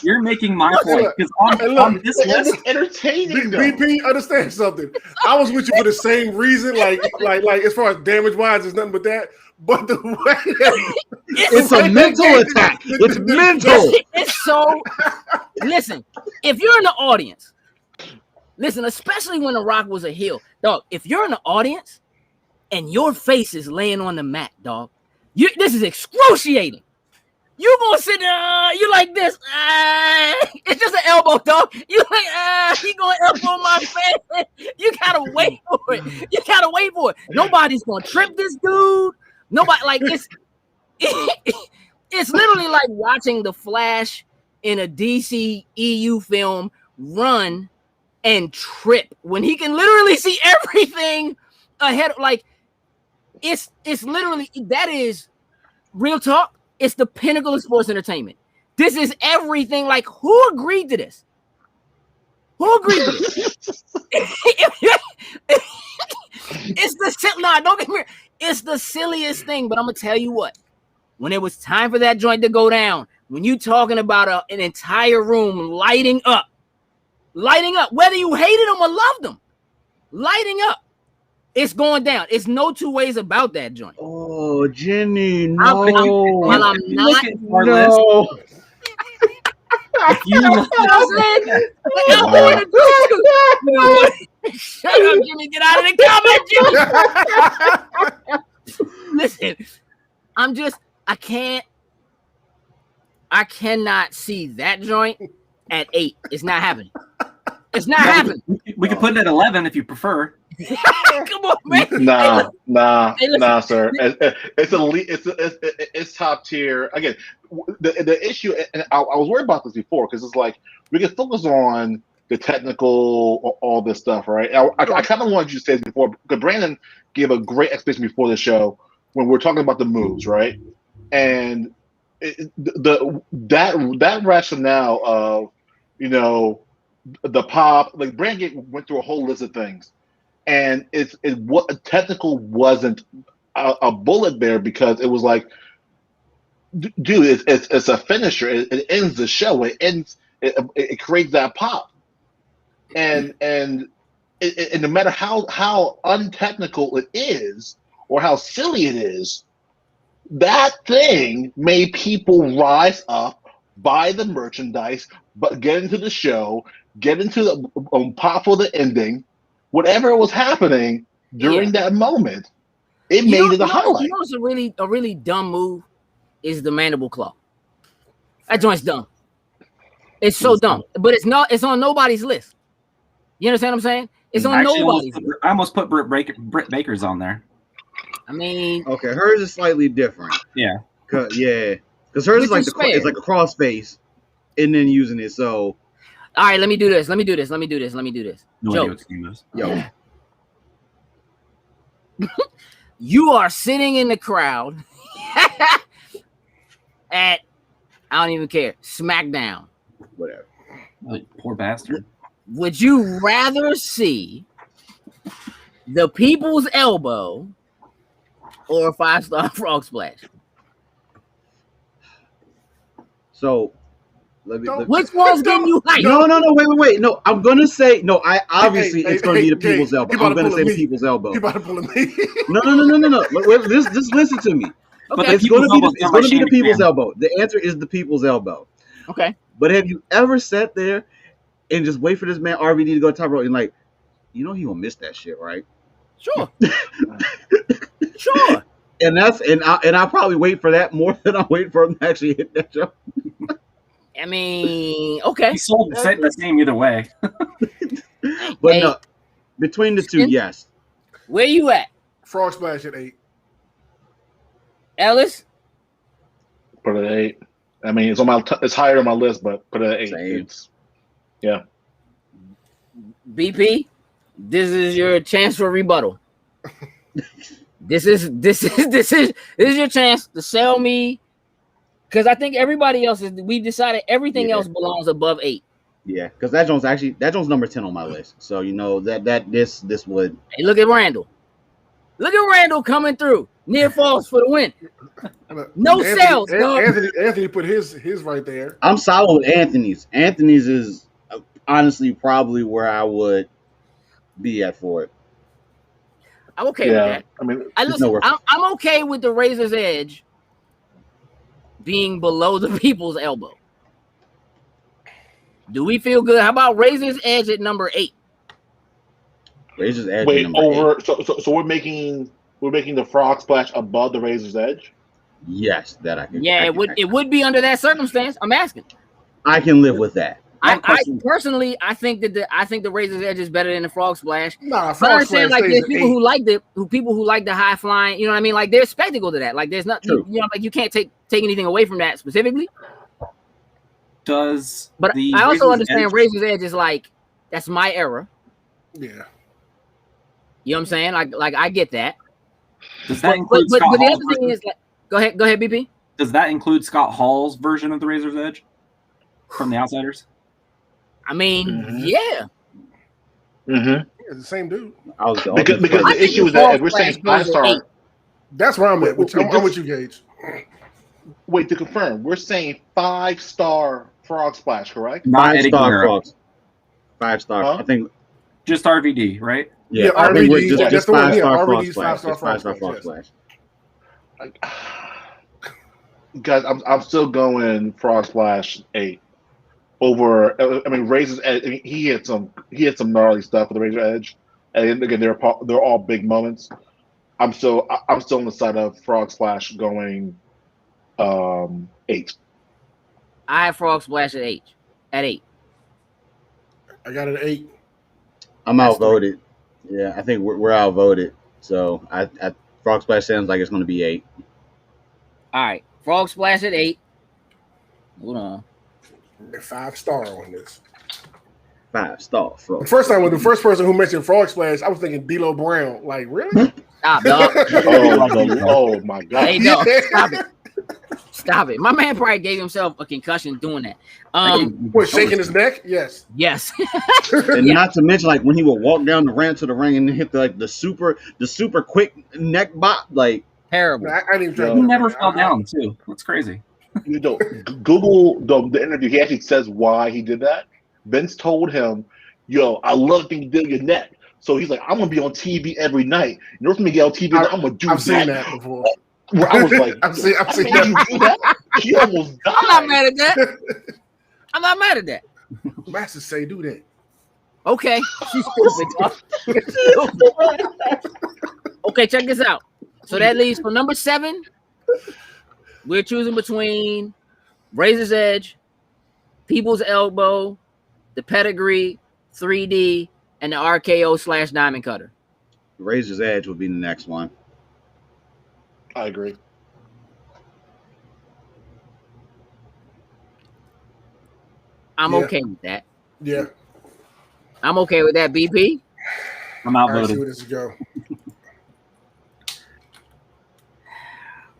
You're making my point because on this list, It's entertaining. though. BP, understand something. I was with you for the same reason. Like as far as damage wise, it's nothing but that. But the way It's a mental attack. It's mental. It's so. Listen, if you're in the audience, listen, especially when The Rock was a heel, dog. If you're in the audience and your face is laying on the mat, dog, this is excruciating. You gonna sit there, you like this. It's just an elbow, dog. You like, he gonna elbow my face. You gotta wait for it. You gotta wait for it. Nobody's gonna trip this dude. Nobody, like, it's literally like watching the Flash in a DC EU film run and trip when he can literally see everything ahead. Like, it's literally, that is real talk. It's the pinnacle of sports entertainment. This is everything. Like, who agreed to this? Who agreed to this? Don't get me wrong. It's the silliest thing, but I'm gonna tell you what. When it was time for that joint to go down, when you talking about an entire room lighting up, whether you hated them or loved them, lighting up, it's going down. It's no two ways about that joint. Oh, Jenny, no. I'm not. No. Shut up, Jimmy. Get out of the comment, Jimmy. Listen, I cannot see that joint at 8. It's not happening. It's not happening. We can put it at 11 if you prefer. Come on, man. Nah, sir. It's top tier. Again, the issue, and I was worried about this before because it's like we can focus on the technical, all this stuff, right? I kind of wanted you to say this before because Brandon gave a great explanation before the show when we were talking about the moves, right? And that rationale of the pop, like Brandon went through a whole list of things. And what technical wasn't a bullet there because it was like, dude, it's a finisher. It ends the show. It creates that pop. And no matter how untechnical it is or how silly it is, that thing made people rise up, buy the merchandise, but get into the show, get into the pop for the ending. Whatever was happening during that moment, it made it a highlight. You know what's a really dumb move is the mandible claw. That joint's dumb. It's so dumb, but it's on nobody's list. You understand what I'm saying? It's on nobody's list. I almost put Britt Baker's on there. I mean, okay, hers is slightly different. Yeah, because hers is like it's like a cross face, and then using it. So, all right, let me do this. No Joe, idea what the game is. Yo, you are sitting in the crowd at, I don't even care, SmackDown. Whatever. Like, poor bastard. Would you rather see the people's elbow or a 5-star frog splash? So, which one's getting you hyped? No, wait. No, I'm gonna say no. It's gonna be the people's elbow. I'm gonna say the people's elbow. You about to pull a me? No. Wait, just listen to me. Okay. It's gonna be the people's elbow. The answer is the people's elbow. Okay. But have you ever sat there and just wait for this man RVD to go top rope and like you know he gonna miss that shit, right? Sure. Sure. And I'll probably wait for that more than I wait for him to actually hit that jump. I mean, okay. He sold the same either way. But no, between the two, yes. Where you at? Frog Splash at 8. Ellis? Put it at 8. I mean, it's higher on my list, but put it at 8. Same. Yeah. BP, this is your chance for rebuttal. This is your chance to sell me, because I think everybody else we've decided everything else belongs above 8. Yeah, because that Jones number 10 on my list. So you know this would. Hey, look at Randall. Look at Randall coming through. Near falls for the win. No sales. Anthony put his right there. I'm solid with Anthony's. Anthony's is honestly probably where I would be at for it. I'm okay with that. I mean, I'm okay with the Razor's Edge being below the people's elbow. Do we feel good? How about Razor's Edge at number 8? Razor's Edge. Wait, number 8. So we're making the Frog Splash above the Razor's Edge? Yes, that I can. Yeah, it would be under that circumstance. I'm asking. I can live with that. I personally, I think the Razor's Edge is better than the Frog Splash. Nah, Frog I understand like there's people who like people who like the high flying. You know what I mean? Like there's spectacle to that. Like there's not, you know, like you can't take anything away from that specifically. But I also understand Razor's Edge is like that's my era. Yeah. You know what I'm saying? Like I get that. Does that include but Scott the Hall's other thing is like, go ahead, BP. Does that include Scott Hall's version of the Razor's Edge from The Outsiders? I mean, yeah. Mm-hmm. It's the same dude. Because the issue is that if we're saying 5-star, that's where I'm at. I'm with you, Gage. Wait, to confirm, we're saying 5-star Frog Splash, correct? Not 5-star frogs. 5-star. Huh? I think just RVD, right? Yeah, I think we're just 5-star Frog Splash. 5-star Frog Splash. Guys, I'm still going Frog Splash 8 over. I mean, Razor's Edge. I mean, he had some gnarly stuff with the Razor's Edge, and again, they're all big moments. I'm still on the side of Frog Splash going 8. I have Frog Splash at 8. I got it at 8. I'm outvoted. Yeah, I think we're outvoted. So I Frog Splash sounds like it's going to be 8. All right, Frog Splash at 8. Hold on. 5-star on this. 5-star Frog. The first person who mentioned Frog Splash, I was thinking D'Lo Brown. Like, really? Stop, dog. Oh my God! Hey, dog, stop it. Stop it. My man probably gave himself a concussion doing that. What, shaking his neck? Yes. Yes. And not to mention, like when he would walk down the ramp to the ring and hit the super quick neck bop, like terrible. I didn't even He never fell down too. That's crazy. You know, Google the interview. He actually says why he did that. Vince told him, "Yo, I love the thing you did your neck." So he's like, "I'm gonna be on TV every night. In order for me to get on TV, I'm gonna do that." I've seen that before. Where I was like, I've seen that. You do that? He almost died. I'm not mad at that. Masters say do that. Okay. She's stupid. Okay, check this out. So that leaves for number 7. We're choosing between Razor's Edge, People's Elbow, the Pedigree, 3D, and the RKO / Diamond Cutter. Razor's Edge would be the next one. I agree. I'm okay with that. Yeah. I'm okay with that, BP. I'm All right, see outvoted. where this go.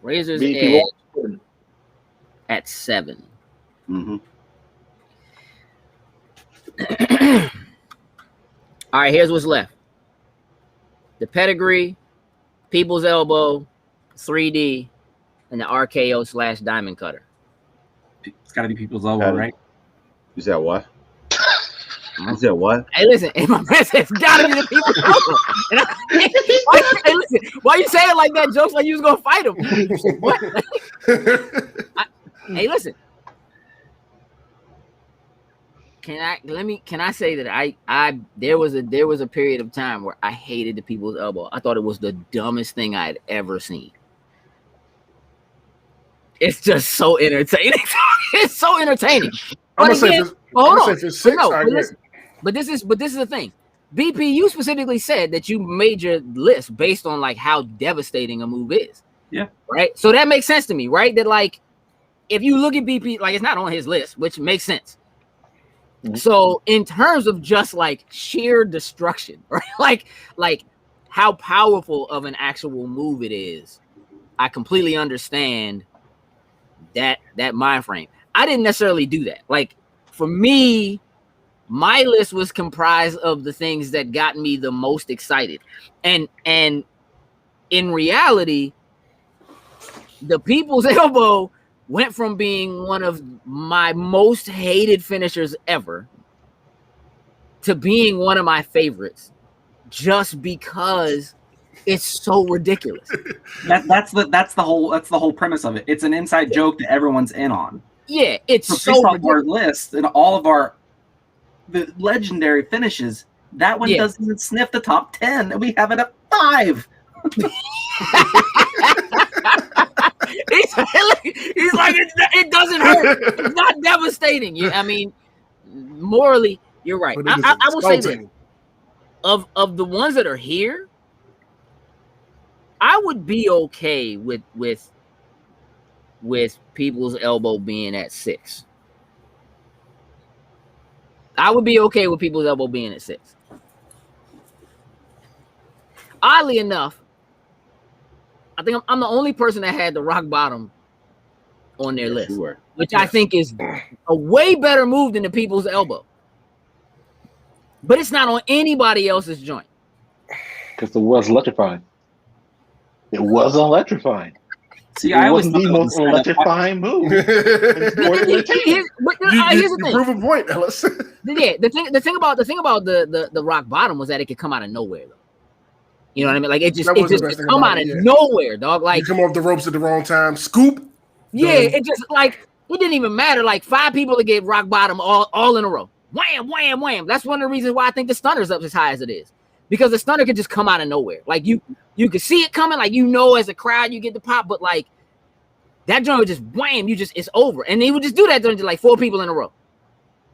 Razor's BP, Edge at 7. Mm-hmm. All right, here's what's left. The Pedigree, People's Elbow, 3D, and the RKO / Diamond Cutter. It's got to be People's Elbow, right? You said what? You said what? Hey, listen, my man said it's gotta be the People's Elbow. Hey, listen, why you say it like that? Jokes like you was gonna fight him. What? Hey, listen. Can I say that there was a period of time where I hated the people's elbow. I thought it was the dumbest thing I had ever seen. It's just so entertaining. It's so entertaining. I'm gonna say if it's 6. But this is the thing. BP, you specifically said that you made your list based on like how devastating a move is. Yeah. Right. So that makes sense to me, right? That like if you look at BP, like it's not on his list, which makes sense. Mm-hmm. So in terms of just like sheer destruction, right? Like how powerful of an actual move it is, I completely understand that mind frame. I didn't necessarily do that. Like for me, my list was comprised of the things that got me the most excited. And in reality, the people's elbow went from being one of my most hated finishers ever to being one of my favorites just because it's so ridiculous. That's the whole premise of it. It's an inside joke that everyone's in on. Yeah, it's so based off our list and all of the legendary finishes, that one doesn't even sniff the top 10, and we have it at 5. He's like it doesn't hurt. It's not devastating. Yeah, I mean, morally, you're right. I will say this. Of the ones that are here, I would be okay with people's elbow being at 6. I would be okay with people's elbow being at 6. Oddly enough, I think I'm the only person that had the rock bottom on their list, which I think is a way better move than the people's elbow. But it's not on anybody else's joint. Because it was electrifying. It was electrifying. See, it wasn't the most electrifying move. Here's the thing. Prove a point, Ellis. Yeah, the thing about the rock bottom was that it could come out of nowhere, though. You know what I mean? Like it just come out of nowhere, dog. Like you come off the ropes at the wrong time, scoop. Yeah, it just like it didn't even matter. Like 5 people to get rock bottom all in a row. Wham, wham, wham. That's one of the reasons why I think the stunner's up as high as it is. Because the stunner could just come out of nowhere. Like you could see it coming, like as a crowd you get the pop, but like that joint would just wham, it's over. And he would just do that to like 4 people in a row.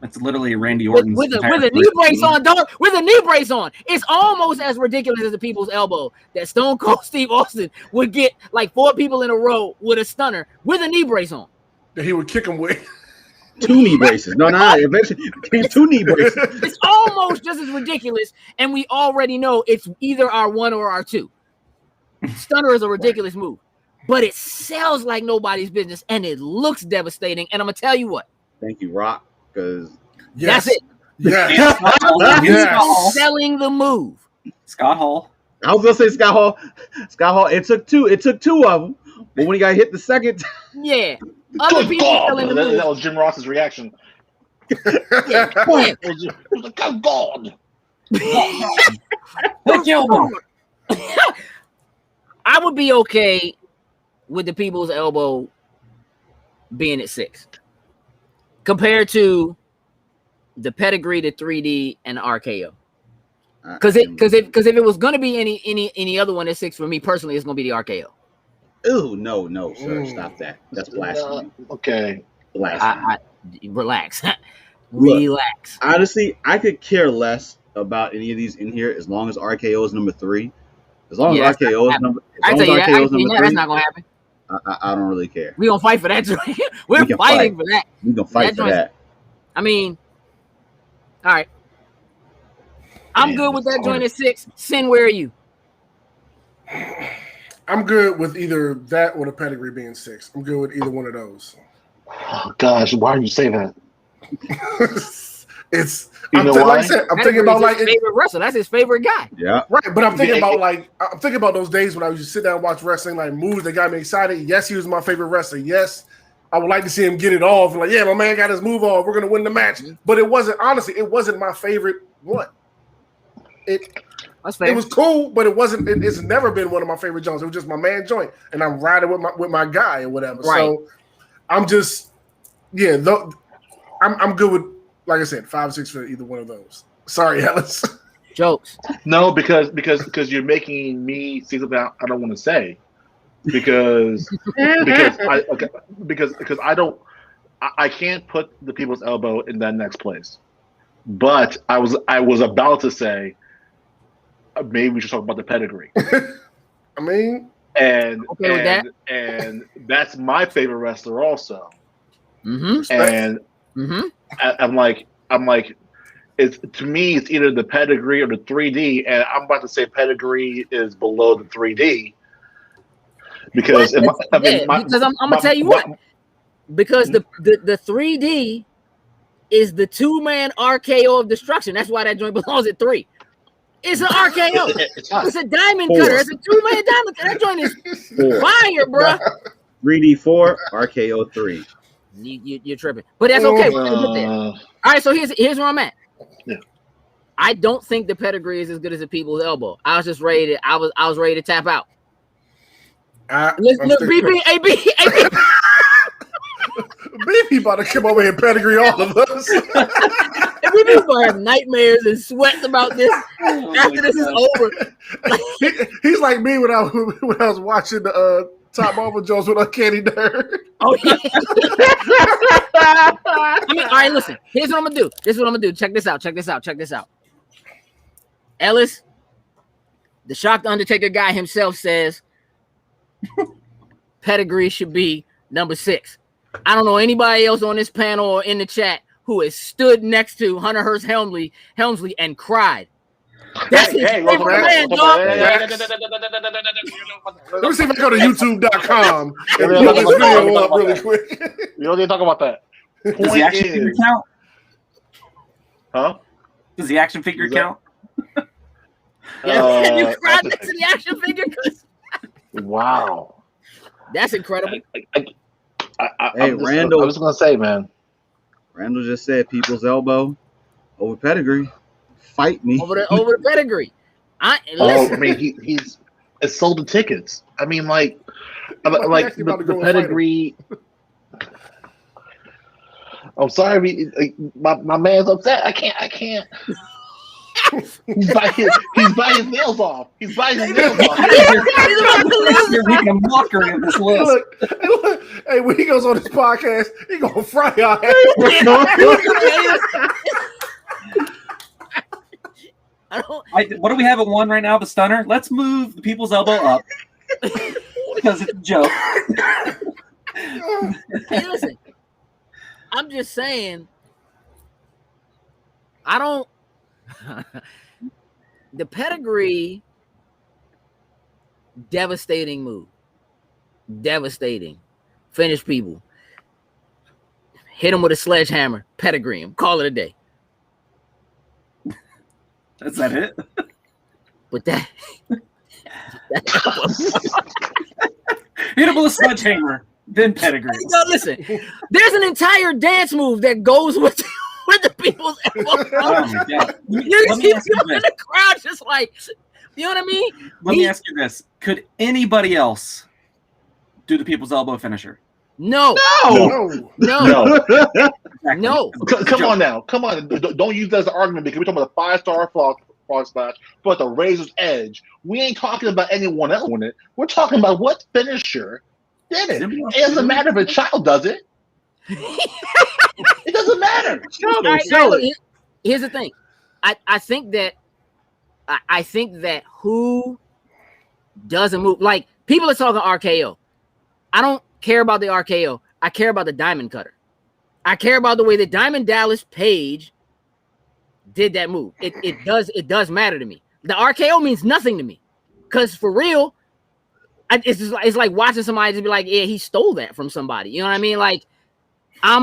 That's literally Randy Orton's with a knee brace on, dog. With a knee brace on. It's almost as ridiculous as the people's elbow that Stone Cold Steve Austin would get like 4 people in a row with a stunner with a knee brace on. That he would kick them with. 2 knee braces. No, eventually became 2 knee braces. It's almost just as ridiculous, and we already know it's either our 1 or our 2. Stunner is a ridiculous move, but it sells like nobody's business, and it looks devastating. And I'm gonna tell you what. Thank you, Rock, because that's it. Yeah, selling the move. Scott Hall. I was gonna say Scott Hall. Scott Hall. It took 2 of them, but when he got hit the second time, yeah. Other people selling the move. That was Jim Ross's reaction. Yeah. It was like, oh God. I would be okay with the people's elbow being at 6 compared to the pedigree, the 3D, and the RKO. Because if it was gonna be any other one at 6 for me personally, it's gonna be the RKO. Ooh, no, sir, stop that. That's blasphemy. Okay, blasphemy. Relax. Relax. Honestly, I could care less about any of these in here as long as RKO is number 3. As long as RKO is number 3, that's not gonna happen. I don't really care. We gonna fight for that. We're fighting for that. We gonna fight for that. I mean, all right. I'm good with that joint at 6. Sin, where are you? I'm good with either that or the pedigree being 6. I'm good with either one of those. Oh gosh, why do you say that? Like I said, I'm thinking about like his favorite wrestler. That's his favorite guy. Yeah, right. But I'm thinking about those days when I used to sit down and watch wrestling, like moves that got me excited. Yes, he was my favorite wrestler. Yes, I would like to see him get it off. Like, yeah, my man got his move off. We're gonna win the match. But it wasn't my favorite one. It was cool, but it wasn't. It's never been one of my favorite joints. It was just my man joint, and I'm riding with my guy or whatever. Right. So I'm just, I'm good with like I said, 5 or 6 for either one of those. Sorry, Ellis. Jokes. No, because you're making me say something I don't want to say. Because I can't put the people's elbow in that next place. But I was about to say maybe we should talk about the pedigree. I mean, Okay with that. and that's my favorite wrestler also. Mm-hmm. And I'm like, it's to me, it's either the pedigree or the 3D, and I'm about to say pedigree is below the 3D because because I'm gonna tell you what, because the 3D is the 2-man RKO of destruction. That's why that joint belongs at 3. It's an RKO. It's a diamond cutter. It's a 2-man diamond cutter. That joint is fire, bro. 3D 4, RKO 3. You're tripping, but that's okay. We're gonna get there. All right, so here's where I'm at. Yeah. I don't think the pedigree is as good as the people's elbow. I was just ready to. I was ready to tap out. Look, BP, AB. BP about to come over here and pedigree all of us. We people have nightmares and sweats about this after this is over. He's like me when I was watching the Top Marvel Jones with Uncanny Nerd. Oh yeah. I mean, all right, listen. Here's what I'm gonna do. Check this out. Ellis, the shocked Undertaker guy himself says pedigree should be number 6. I don't know anybody else on this panel or in the chat who has stood next to Hunter Hearst Helmsley and cried. That's his favorite man, dog. Let me see if I go to YouTube.com and pull this video up really quick. You don't need to talk about that. Does the action figure count? Huh? Does the action figure count? You cried next to the action figure? Wow. That's incredible. Randall. I was going to say, man. Randall just said people's elbow over pedigree. Fight me. Over the pedigree. I mean, he's sold the tickets. I mean, like the pedigree. I'm sorry, my man's upset. I can't. He's biting his nails off. You're making a mockery of this list. Look, hey, when he goes on this podcast, he gonna fry our ass. What do we have at 1 right now? The stunner. Let's move the people's elbow up because it's a joke. Hey, listen. I'm just saying. I don't. The pedigree, devastating move. Devastating. Finish people. Hit him with a sledgehammer. Pedigree him. Call it a day. Is that it? But that hit him with a sledgehammer, then pedigree. No, listen. There's an entire dance move that goes with the people's elbow. Oh my God. You see people in the crowd just like, you know what I mean? Let me ask you this. Could anybody else do the people's elbow finisher? No. No. Come on now. Come on. Don't use that as an argument because we're talking about a 5-star frog splash, but the razor's edge. We ain't talking about anyone else doing it. We're talking about what finisher did it. It doesn't matter if a child does it. It doesn't matter. Here's the thing. I think that who doesn't move, like people are talking RKO. I don't care about the RKO. I care about the diamond cutter. I care about the way that Diamond Dallas Page did that move. It does matter to me. The RKO means nothing to me, because for real, it's like watching somebody just be like, yeah, he stole that from somebody. You know what I mean? Like, I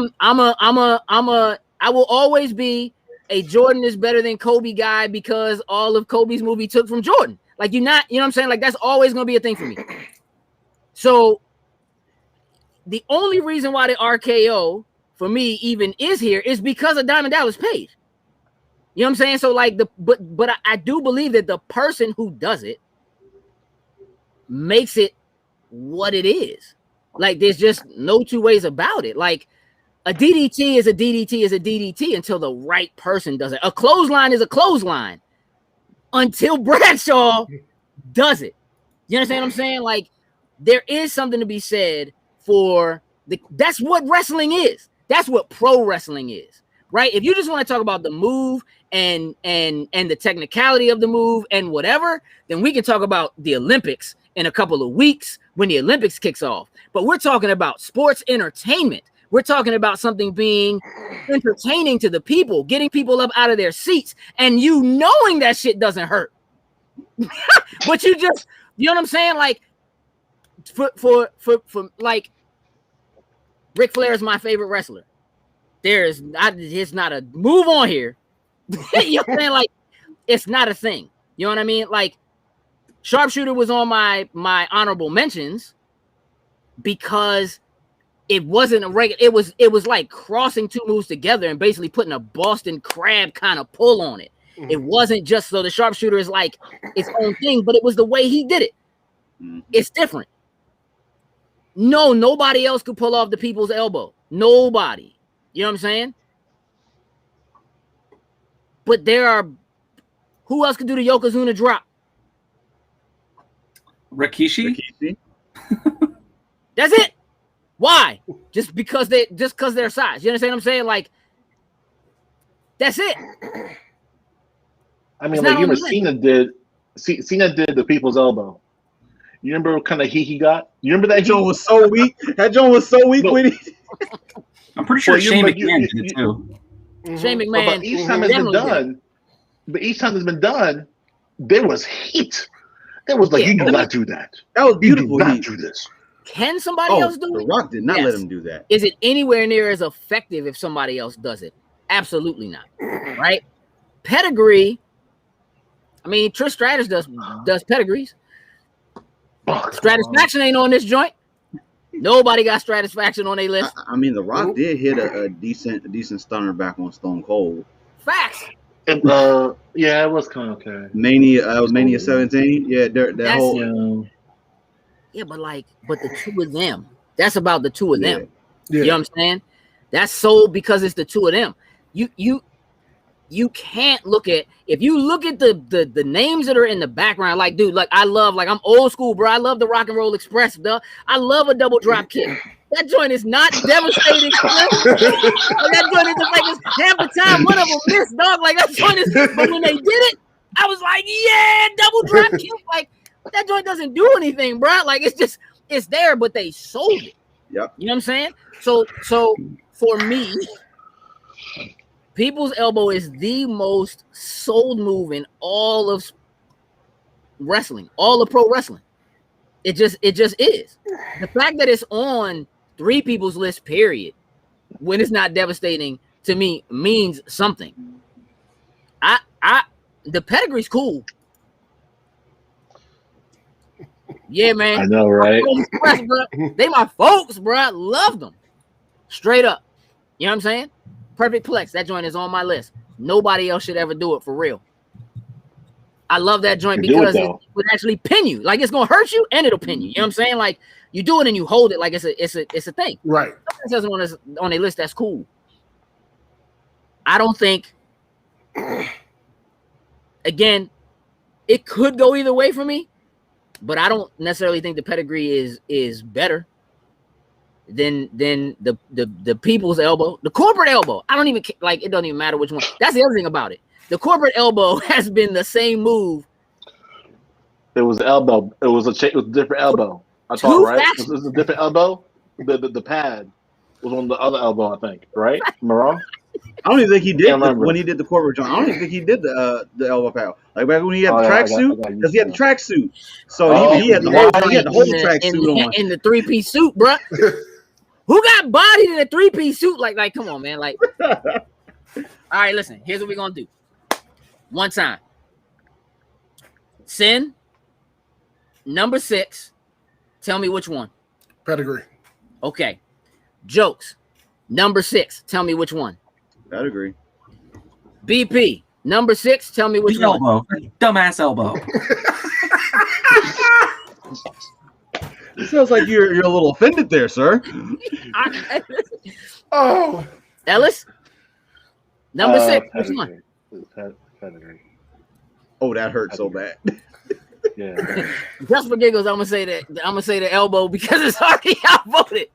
will always be a Jordan is better than Kobe guy because all of Kobe's movie took from Jordan. Like, you know what I'm saying? Like, that's always gonna be a thing for me. So the only reason why the RKO for me even is here is because of Diamond Dallas Page. You know what I'm saying? So like but I do believe that the person who does it makes it what it is. Like, there's just no two ways about it. Like, A DDT is a DDT is a DDT until the right person does it. A clothesline is a clothesline until Bradshaw does it. You understand what I'm saying? Like, there is something to be said for that's what wrestling is. That's what pro wrestling is, right? If you just want to talk about the move and the technicality of the move and whatever, then we can talk about the Olympics in a couple of weeks when the Olympics kicks off. But we're talking about sports entertainment. We're talking about something being entertaining to the people, getting people up out of their seats, and you knowing that shit doesn't hurt. But you just, you know what I'm saying? Like, for like, Ric Flair is my favorite wrestler. It's not a move on here. You know what I'm saying? Like, it's not a thing. You know what I mean? Like, Sharpshooter was on my honorable mentions because it wasn't a regular. It was like crossing two moves together and basically putting a Boston Crab kind of pull on it. It wasn't just so the Sharpshooter is like its own thing, but it was the way he did it. It's different. No, nobody else could pull off the people's elbow. Nobody. You know what I'm saying? But there are, who else could do the Yokozuna drop? Rikishi? That's it. Why? Just because their size. You understand what I'm saying? Like, that's it. I mean, like, you know, Cena did the people's elbow. You remember what kind of heat he got? You remember that joint was so weak. That joint was so weak when he. I'm pretty sure Shane McMahon did it too. Shane McMahon. But each time it's been done, there was heat. It was like, you do not do that. That was beautiful. You do not do this. Can somebody else do it? The Rock did not let him do that. Is it anywhere near as effective if somebody else does it? Absolutely not. Right? Pedigree. I mean, Trish Stratus does pedigrees. Stratisfaction ain't on this joint. Nobody got Stratisfaction on their list. I mean, The Rock did hit a decent stunner back on Stone Cold. Facts. Yeah, it was kind of okay. Mania, was Mania 17. Yeah, that whole. Yeah, but the two of them. That's about the two of them. Yeah. You know what I'm saying? That's so because it's the two of them. You can't look at, if you look at the names that are in the background, like, dude, like, I'm old school, bro. I love the Rock and Roll Express, dog. I love a double drop kick. That joint is not devastating. That joint is just like, it's half the time one of them missed, dog. Like, that joint is, but when they did it, I was like, yeah, double drop kick. Like, that joint doesn't do anything, bro. Like, it's there, but they sold it. Yep. You know what I'm saying? So for me, people's elbow is the most sold move in all of wrestling, all of pro wrestling. It just is. The fact that it's on three people's list, period, when it's not devastating to me means something. The pedigree's cool. Yeah, man. I know, right? They my folks, bro. I love them. Straight up. You know what I'm saying? Perfect Plex. That joint is on my list. Nobody else should ever do it for real. I love that joint because it would actually pin you. Like, it's gonna hurt you and it'll pin you. You know what I'm saying? Like, you do it and you hold it like it's a thing. Right. Something says on a list that's cool. I don't think. Again, it could go either way for me, but I don't necessarily think the pedigree is better than the people's elbow, the corporate elbow. I don't even like. It doesn't even matter which one. That's the other thing about it. The corporate elbow has been the same move. It was elbow. It was a different elbow. I thought, right? It was a different elbow. The pad was on the other elbow, I think. Right? Am I wrong? I don't even think he did when he did the corporate joint. I don't even think he did the elbow pad. Like back when he had the tracksuit, because he had the tracksuit. So he had the whole tracksuit on in the 3-piece suit, bro. Who got bodied in a 3-piece suit? Like, come on, man. Like, all right, listen. Here's what we're gonna do. One time. Sin. Number 6. Tell me which one. Pedigree. Okay. Jokes. Number 6. Tell me which one. Pedigree. BP. Number 6. Tell me which one. Elbow. Dumbass elbow. It sounds like you're a little offended there, sir. Oh, Ellis, number 6. Which one? Pedigree. Oh, that hurt so bad. Yeah. Just for giggles, I'm gonna say that. I'm gonna say the elbow because it's already outvoted.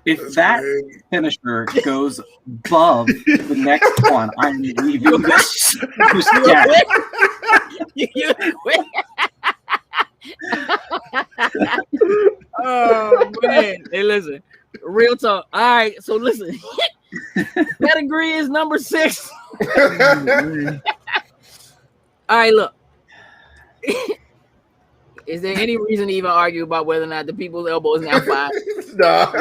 If that finisher goes above the next one, I'm leaving this. You quit. Oh man! Hey, listen. Real talk. All right. So listen. Pedigree is number 6. All right. Look. Is there any reason to even argue about whether or not the people's elbow is now 5? No,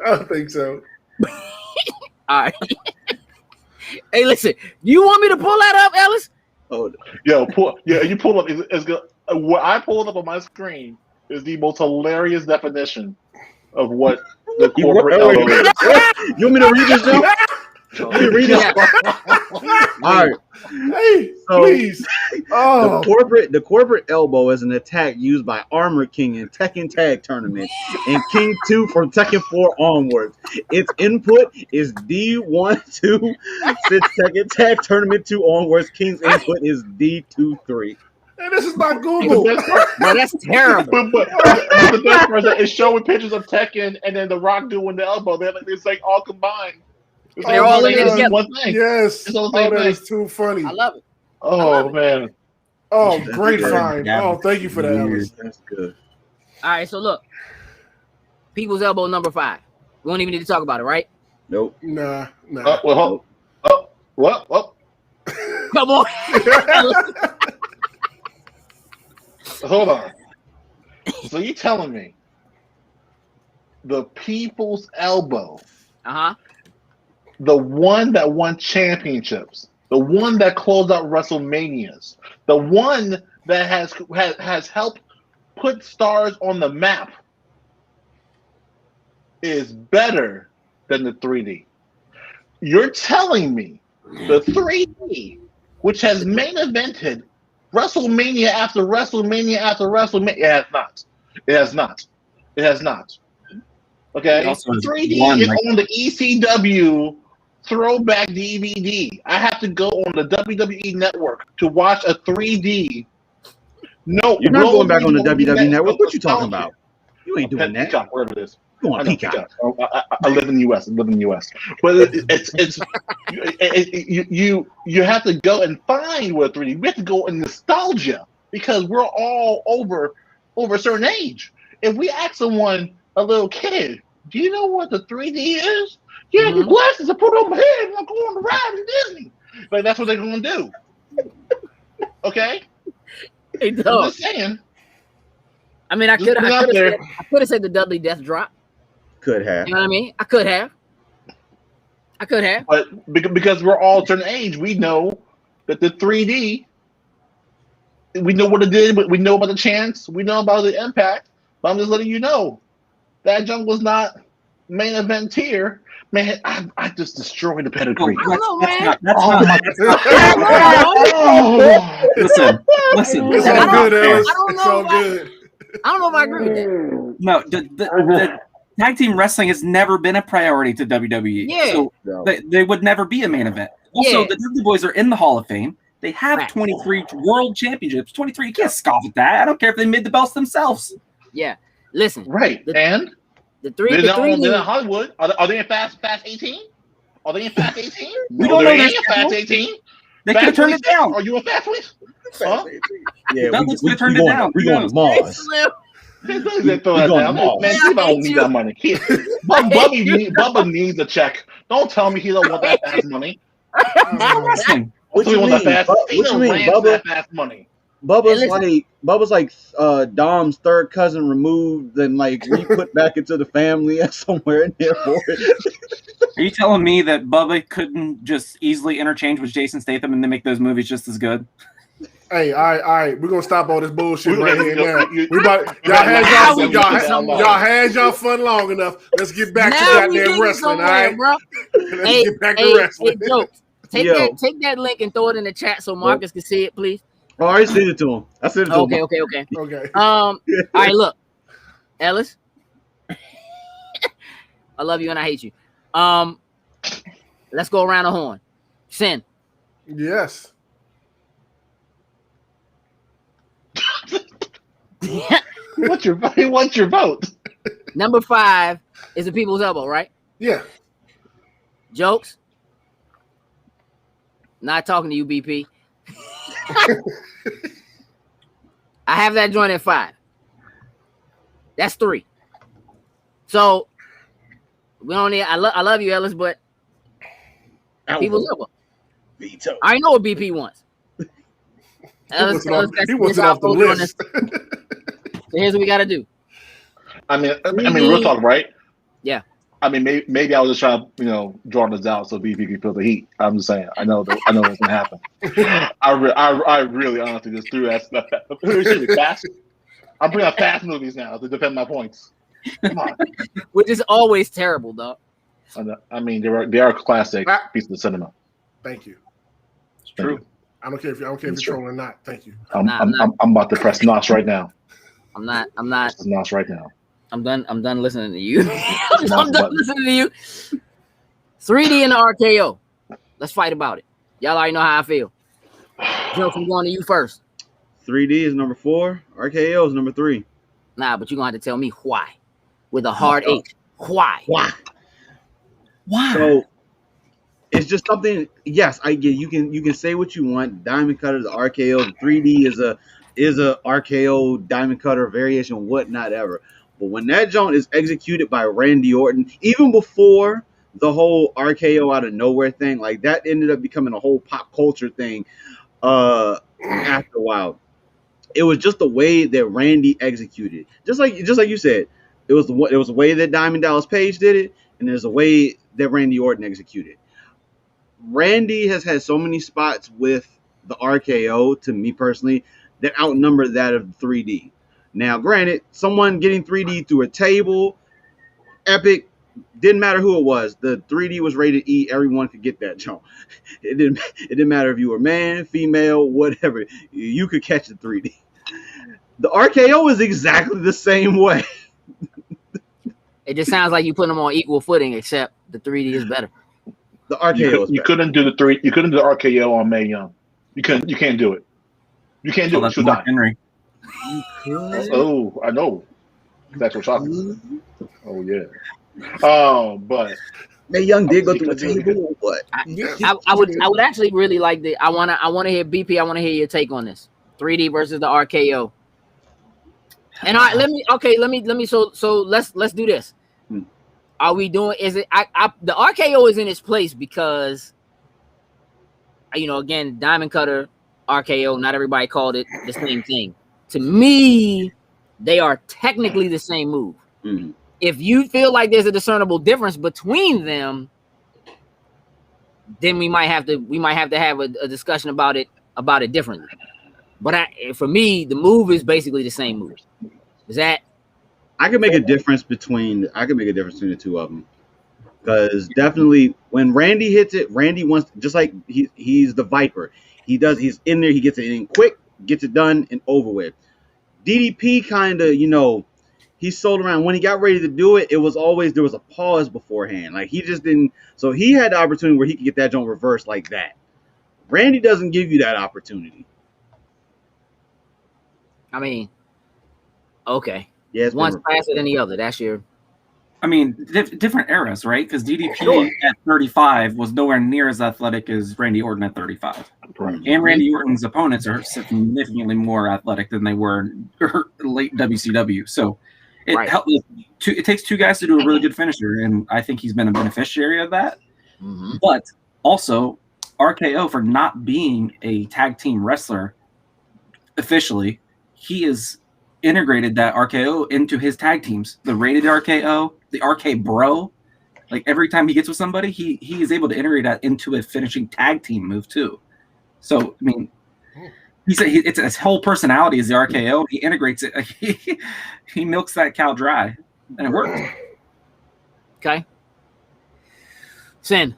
I don't think so. All right. Hey, listen. You want me to pull that up, Ellis? Oh, You pull up. It's good. What I pulled up on my screen is the most hilarious definition of what the corporate elbow is. you want me to read this, Joe? Let me read this. All right. Hey, So- please. Oh, The corporate elbow is an attack used by Armor King in Tekken Tag Tournament and King 2 from Tekken 4 onwards. Its input is D1, 2. Since Tekken Tag Tournament 2 onwards, King's input is D2-3. and this is my Google. The best part, Bro, that's terrible. but the best part is that it's showing pictures of Tekken and then The Rock doing the elbow. It's like all combined. It's They're all in it it's together. one thing. Yes. It's all Oh, the same that thing. is too funny. I love it. Oh man. Oh, That's great good. find. Yeah. Oh, thank you for that, Ellis. That's good. All right. So look. People's elbow number 5. We don't even need to talk about it, right? Nope. Nah. What? Come on. Hold on. So you telling me the people's elbow, Uh-huh. the one that won championships, the one that closed out WrestleManias, the one that has helped put stars on the map, is better than the 3D. You're telling me the 3D, which has main evented WrestleMania after WrestleMania after WrestleMania, it has not. It has not. It has not. Okay? It also has 3D one, is like- on the ECW throwback DVD. I have to go on the WWE network to watch a 3D. No, You're not going back on the rolling WWE network. What you nostalgia. talking about? You ain't doing that. Peacock, whatever it is. You I on know, Peacock. Peacock. I live in the U.S. But you have to go and find what 3D. We have to go in nostalgia because we're all over a certain age. If we ask someone, a little kid, do you know what the 3D is? Yeah, the glasses I put on my head and I go on the ride in Disney. Like that's what they're gonna do. Okay, Hey, I'm dog. just saying. I mean, I Just could put it out there. have said the Dudley Death Drop. Could have. You know what I mean? I could have. But because we're all a certain age, we know that the 3D, we know what it did, we know about the chance, we know about the impact. But I'm just letting you know that junk was not main event tier. Man, I just destroyed the pedigree. I don't know, man. That's Oh not my my. Listen. It's I all don't- good, Ellis. I don't It's know all if I- good. I don't know if I agree with that. No, the tag team wrestling has never been a priority to WWE. Yeah. So No. they would never be a main event. Also, Yeah. the Dudley Boys are in the Hall of Fame. They have Right. 23 world championships. 23, you can't scoff at that. I don't care if they made the belts themselves. Yeah. Listen, Right, and the they're 3D. not in Hollywood. Are they in Fast 18? Are they in Fast 18? We No, don't they're know in their Fast schedule. 18. They could have turned it down. Are you in Fast 20? Huh? Yeah, Dudley's could've turned it down. We going to Mars. Slim. They throw that going down. to mall. Man, I he don't hate need you. that money. Bubba needs a check. Don't tell me he don't want that fast money. Wrestling. What So he you wants mean? that fast. What He you don't mean, ranch Bubba? that fast money. Bubba's like Dom's third cousin removed and like re-put back into the family somewhere in there for it. Are you telling me that Bubba couldn't just easily interchange with Jason Statham and then make those movies just as good? Hey, all right. We're gonna stop all this bullshit We right gotta here go- now. you- We about you gotta laugh y'all at me. had y'all fun long enough. Let's get back to Now we goddamn getting wrestling, all somewhere, right? bro. Let's get back to Hey, wrestling. Jokes. Yo. Take that link and throw it in the chat so Marcus can see it, please. Oh, I already sent it to him. I sent it to him. Okay. All right, look, Ellis, I love you and I hate you. Let's go around the horn. Sin. Yes. What's your vote? Number 5 is the people's elbow, right? Yeah. Jokes. Not talking to you, BP. I have that joint at 5. That's 3. So we don't need. I love you, Ellis, but people's elbow. Veto. I know what BP wants. Ellis, He wants it off the list. So here's what we got to do. I mean, real talk, right? Yeah. I mean, maybe I was just trying to, draw this out so BP can feel the heat. I'm just saying. I know what's gonna happen. I really honestly just threw that stuff. Fast. I'm bringing up fast movies now to defend my points. Come on. Which is always terrible, though. I mean, they are classic pieces of cinema. Thank you. It's true. I don't care if you're trolling or not. Thank you. I'm about to press NOS right now. I'm not. Press NOS right now. I'm done listening to you. I'm done listening to you. 3D and the RKO. Let's fight about it. Y'all already know how I feel. Joke, I'm going to you first. 3D is number 4. RKO is number 3. Nah, but you're going to have to tell me why. With a hard H. Why? So it's just something. Yes, I get. You can say what you want. Diamond Cutter, the RKO, the 3D is a RKO Diamond Cutter variation, whatnot ever. But when that joint is executed by Randy Orton, even before the whole RKO out of nowhere thing, like that ended up becoming a whole pop culture thing. After a while, it was just the way that Randy executed. Just like you said, it was the way that Diamond Dallas Page did it, and there's a way that Randy Orton executed. Randy has had so many spots with the RKO, to me personally, that outnumber that of 3D. Now, granted, someone getting 3D through a table, epic, didn't matter who it was. The 3D was rated E. Everyone could get that jump. It didn't matter if you were man, female, whatever. You could catch the 3D. The RKO is exactly the same way. It just sounds like you put them on equal footing, except the 3D is better. The RKO is better. You couldn't do the RKO on Mae Young. You can't do it. You can't do it. She'll die. Henry. Oh, I know. That's what shocking. Oh yeah. But Mae Young did go through the table. What? I would actually really like the. I wanna hear BP. I wanna hear your take on this. 3D versus the RKO. And let me. So let's do this. Are we doing? Is it? The RKO is in its place because, again, Diamond Cutter, RKO. Not everybody called it the same thing. To me, they are technically the same move. Mm-hmm. If you feel like there's a discernible difference between them, then we might have to have a discussion about it differently. But for me, the move is basically the same move. Is that? I can make a difference between the two of them, because definitely when Randy hits it, Randy wants, just like he's the Viper. He's in there. He gets it in quick, gets it done and over with. DDP kind of, he sold around. When he got ready to do it, there was a pause beforehand. Like he just didn't. So he had the opportunity where he could get that joint reversed like that. Randy doesn't give you that opportunity. I mean, okay. Yeah, one's faster than the other. That's your. I mean, different eras, right? Because DDP at 35 was nowhere near as athletic as Randy Orton at 35. Right. And Randy Orton's opponents are significantly more athletic than they were in late WCW. So it takes two guys to do a really good finisher, and I think he's been a beneficiary of that. Mm-hmm. But also, RKO, for not being a tag team wrestler officially, he is integrated that RKO into his tag teams. The rated RKO, the RK Bro, like every time he gets with somebody, he is able to integrate that into a finishing tag team move too. So I mean, it's his whole personality is the RKO. He integrates it. He milks that cow dry, and it works. Okay. Sin.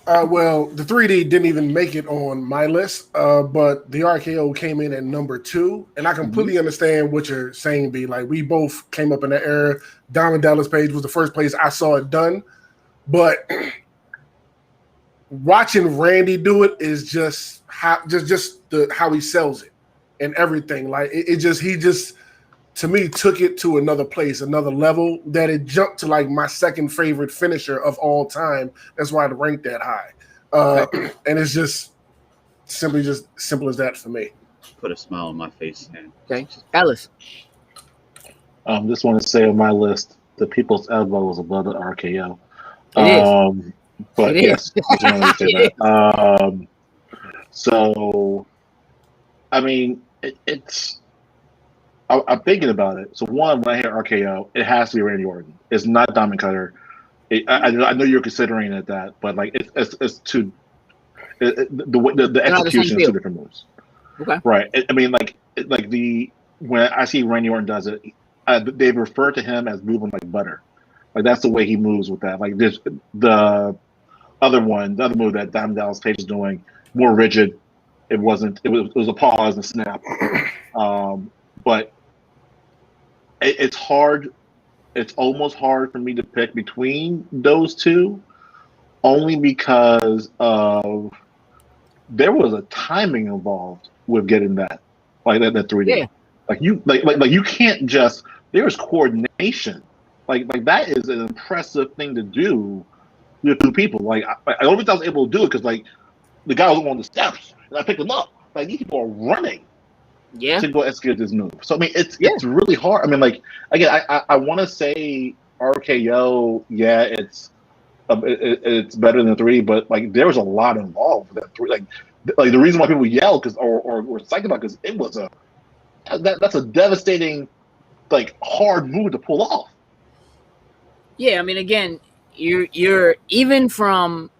Well, the 3D didn't even make it on my list, but the RKO came in at number 2, and I completely understand what you're saying. B, like we both came up in that era. Diamond Dallas Page was the first place I saw it done, but watching Randy do it is just how how he sells it and everything. Like he just to me took it to another place, another level that it jumped to like my second favorite finisher of all time. That's why it ranked that high. And it's just simple as that for me. Put a smile on my face, man. Okay, Ellis. Just want to say on my list, the People's Elbow was above the RKO. It is. But It yes, is. I just wanted to say that. So, I mean, it's. I'm thinking about it. So one, when I hear RKO, it has to be Randy Orton. It's not Diamond Cutter. I know you're considering it that, but like it's two. The execution is two different moves. Okay. Right. I mean, when I see Randy Orton does it, they refer to him as moving like butter. Like that's the way he moves with that. Like this, the other move that Diamond Dallas Page is doing, more rigid. It wasn't. It was a pause and snap. But it's hard. It's almost hard for me to pick between those two, only because of there was a timing involved with getting that 3D. Yeah. Like you can't just. There's coordination. Like that is an impressive thing to do with two people. Like I don't think I was able to do it because like the guy was on the steps and I picked him up. Like these people are running. Yeah. To go execute this move. So I mean, it's really hard. I mean, like again, I want to say RKO. Yeah, it's better than 3, but like there was a lot involved with that 3. Like the reason why people yell or were psyched about because it was that's a devastating, like hard move to pull off. Yeah, I mean, again, you're even from,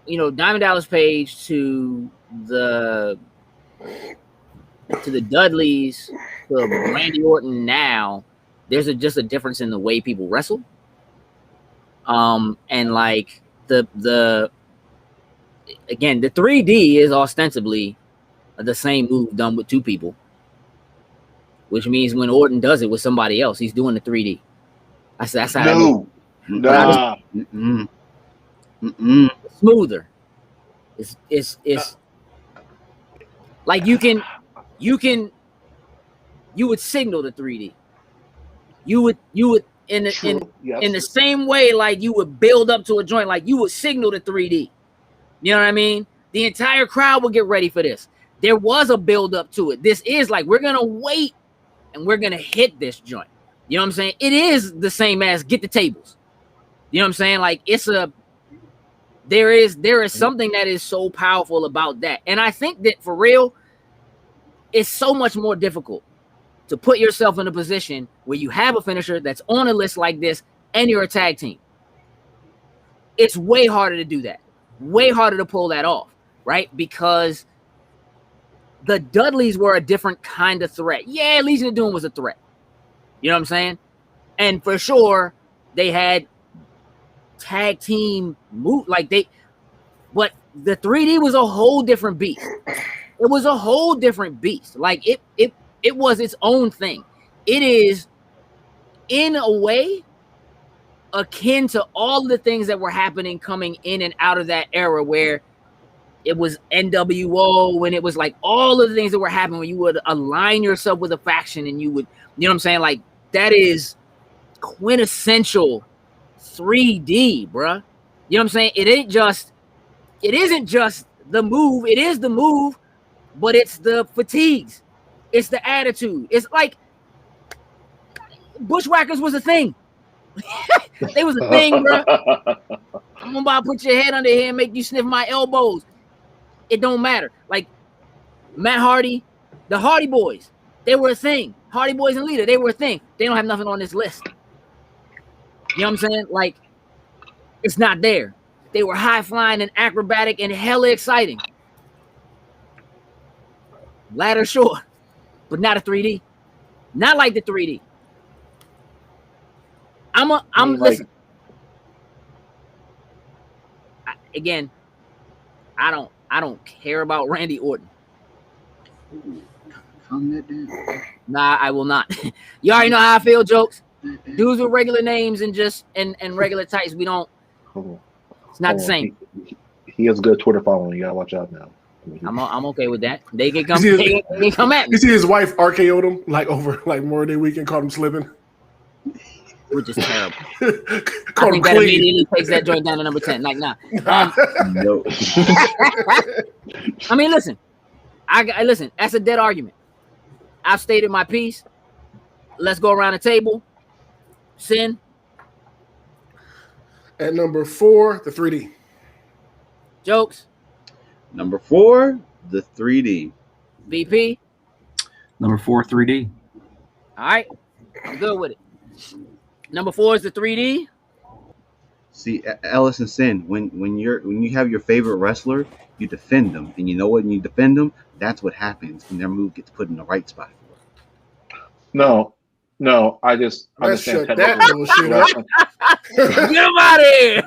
Diamond Dallas Page to the Dudleys to Randy Orton now, there's just a difference in the way people wrestle. And like the 3D is ostensibly the same move done with two people, which means when Orton does it with somebody else, he's doing the 3D. That's how smoother. It's like you would signal the 3D. You would in the same way like you would build up to a joint, like you would signal the 3D. You know what I mean? The entire crowd would get ready for this. There was a build up to it. This is like we're gonna wait and we're gonna hit this joint. You know what I'm saying? It is the same as get the tables. You know what I'm saying? Like there is something that is so powerful about that. And I think that for real, it's so much more difficult to put yourself in a position where you have a finisher that's on a list like this and you're a tag team. It's way harder to do that. Way harder to pull that off, right? Because the Dudleys were a different kind of threat. Yeah, Legion of Doom was a threat. You know what I'm saying? And for sure, they had tag team move but the 3D was a whole different beast. It was a whole different beast. Like it was its own thing. It is in a way akin to all the things that were happening coming in and out of that era where it was NWO, when it was like all of the things that were happening when you would align yourself with a faction and you would, you know what I'm saying? Like that is quintessential 3D, bruh. You know what I'm saying? It isn't just the move. It is the move, but it's the fatigues. It's the attitude. It's like Bushwhackers was a thing. They was a thing, bro. I'm about to put your head under here and make you sniff my elbows. It don't matter. Like Matt Hardy, the Hardy Boys, they were a thing. Hardy Boys and Lita, they were a thing. They don't have nothing on this list. You know what I'm saying? Like, it's not there. They were high flying and acrobatic and hella exciting. Ladder sure, but not a 3D. Not like the 3D. Listen. Again, I don't care about Randy Orton. Calm that down. Nah, I will not. You already know how I feel, jokes. Dudes with regular names and just and regular tights, we don't. It's not the same. He has a good Twitter following. You gotta watch out now. I'm okay with that. They can come. They can come at me. You see his wife RKO'd him like over like Memorial Day weekend, caught him slipping. Which is terrible. Caught I think that immediately takes that joint down to number 10. Like, nah. No. I mean, listen. I listen. That's a dead argument. I've stated my piece. Let's go around the table. Sin. At number 4, the 3D. Jokes. Number 4, the 3D. VP. Number 4, 3D. All right. I'm good with it. Number 4 is the 3D. See, Ellis and Sin, when you have your favorite wrestler, you defend them, and you know what? When you defend them, that's what happens, and their move gets put in the right spot. No, I just Let's understand shut that bullshit up. Get him out of here.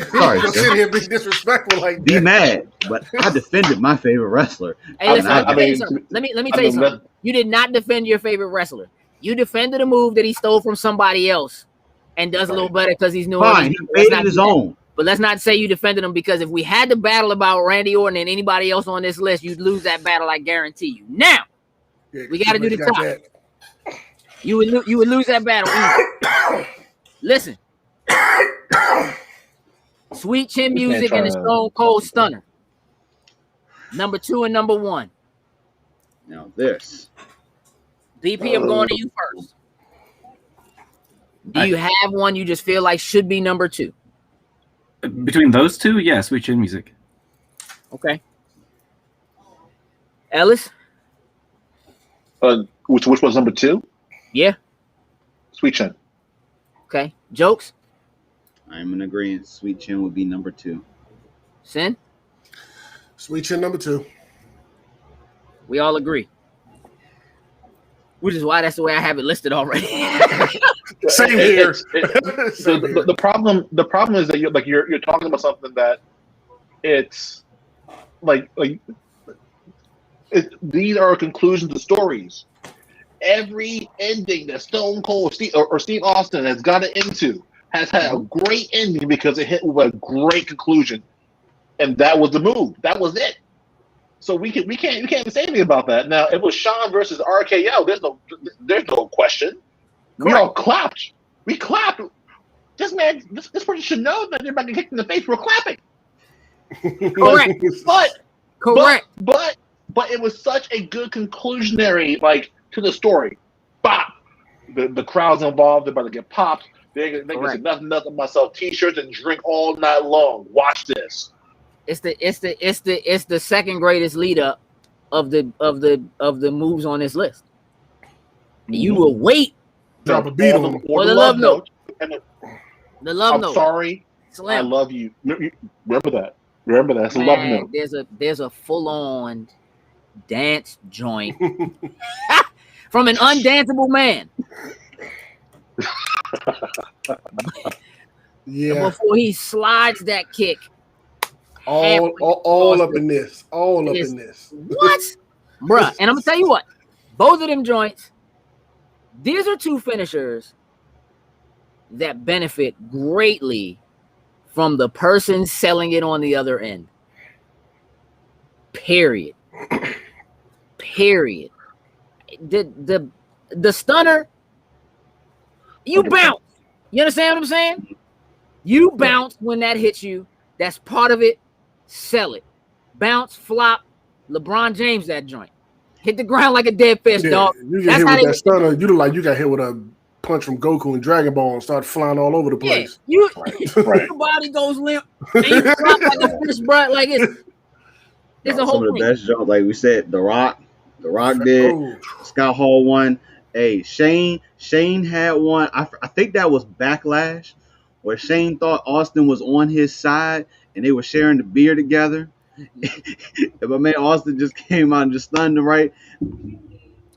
Sorry, Don't sit here and be disrespectful like Be that. mad, but I defended my favorite wrestler. Hey, listen, I let me tell you mean, something. Let me tell you something. You did not defend your favorite wrestler. You defended a move that he stole from somebody else and does a little better because he's new. Fine, he made it his own. But let's not say you defended him, because if we had to battle about Randy Orton and anybody else on this list, you'd lose that battle, I guarantee you. Now, we got to do the top. You would lose that battle easy. Listen. Sweet Chin Music and the Stone Cold Stunner. Number 2 and number 1. Now this. VP, I'm going to you first. Do you have one you just feel like should be number 2? Between those two, yeah, Sweet Chin Music. Okay. Ellis? Which was number 2? Yeah. Sweet Chin. Okay. Jokes? I'm in agreement. Sweet Chin would be number 2. Sin? Sweet Chin number 2. We all agree. Which is why that's the way I have it listed already. Same here. The problem is that you're talking about something that it's these are conclusions to stories. Every ending that Stone Cold or Steve Austin has gotten into has had a great ending because it hit with a great conclusion, and that was the move. That was it. So we can't say anything about that. Now, if it was Shawn versus RKO, there's no question. We all clapped. We clapped. This person should know that they're about to get kicked in the face for clapping. Correct. But it was such a good conclusionary to the story. Bop. The crowd's involved. They're about to get popped. They can say nothing myself. T-shirts and drink all night long. Watch this. It's the second greatest lead up of the moves on this list. You will wait. Drop a beat on them. Or the love note. The love note. I'm sorry. Slim. I love you. Remember that. It's a love note. There's a full on dance joint from an undanceable man. Yeah. Before he slides that kick. All up in this. All up in this. What? Bruh. And I'm going to tell you what. Both of them joints, these are two finishers that benefit greatly from the person selling it on the other end. Period. The stunner, you bounce. You understand what I'm saying? You bounce when that hits you. That's part of it. Sell it. Bounce, flop. LeBron James that joint. Hit the ground like a dead fish, dog. You get hit with that stunner. You look like you got hit with a punch from Goku and Dragon Ball and start flying all over the place. Yeah, your body goes limp and you flop like a fish, bro. Like it's a whole some of the best jumps, like we said, The Rock did. Scott Hall won. Hey, Shane had one. I think that was Backlash, where Shane thought Austin was on his side and they were sharing the beer together. And my man Austin just came out and just stunned him right.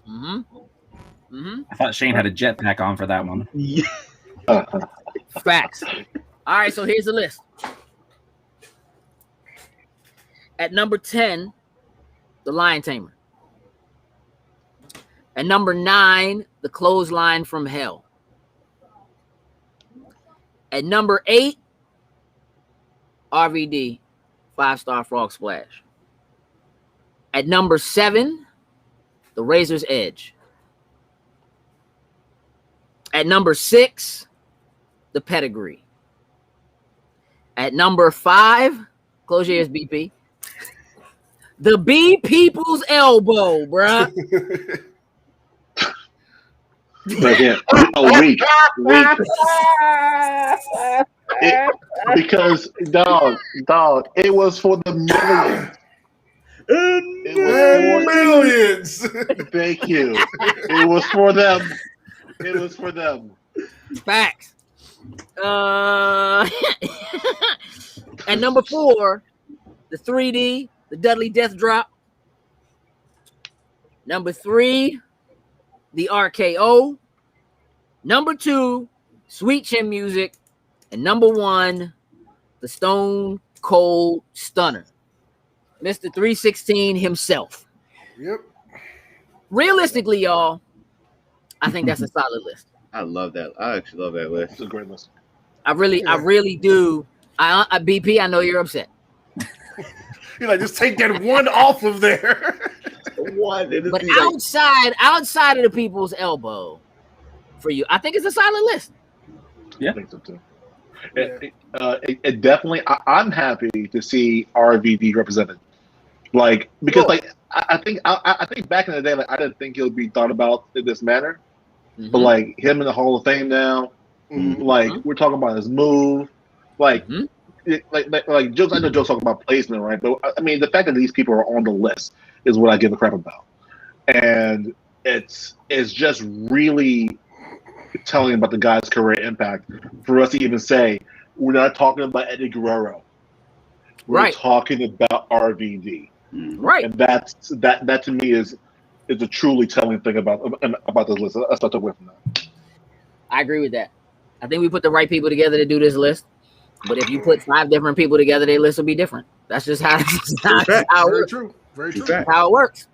Mm-hmm. I thought Shane had a jetpack on for that one. Yeah. Facts. All right, so here's the list. At number 10, The Lion Tamer. At number 9, The Clothesline from Hell. At number 8, RVD, 5-Star Frog Splash. At number 7, The Razor's Edge. At number 6, The Pedigree. At number 5, close your ears, BP. The B People's Elbow, bruh. Again, weak. Because dog, it was for the millions. Millions. Thank you. It was for them. It was for them. Facts. At number 4, the 3D, the Dudley Death Drop. Number 3, the RKO. Number 2, Sweet Chin Music. And number 1, the Stone Cold Stunner. Mr. 316 himself. Yep. Realistically, y'all, I think that's a solid list. I love that. I actually love that list. It's a great list. I really do. I BP, I know you're upset. You're like, just take that one off of there. What? But outside of the people's elbow, for you, I think it's a solid list. Yeah. I think so too. It definitely. I'm happy to see RVD represented. Like because Cool. like I think back in the day, like I didn't think it would be thought about in this manner. Mhm. But like him in the Hall of Fame now, like we're talking about his move, like Mhm. like jokes. I know jokes talking about placement, right? But I mean, the fact that these people are on the list is what I give a crap about, and it's just really telling about the guy's career impact for us to even say we're not talking about Eddie Guerrero, we're Right. talking about RVD, Right. and that to me is a truly telling thing about this list. Let's not take away from that. I agree with that. I think we put the right people together to do this list. But if you put 5 different people together, their list will be different. That's just how, how it Very works. true. Very True true. fact. How it works.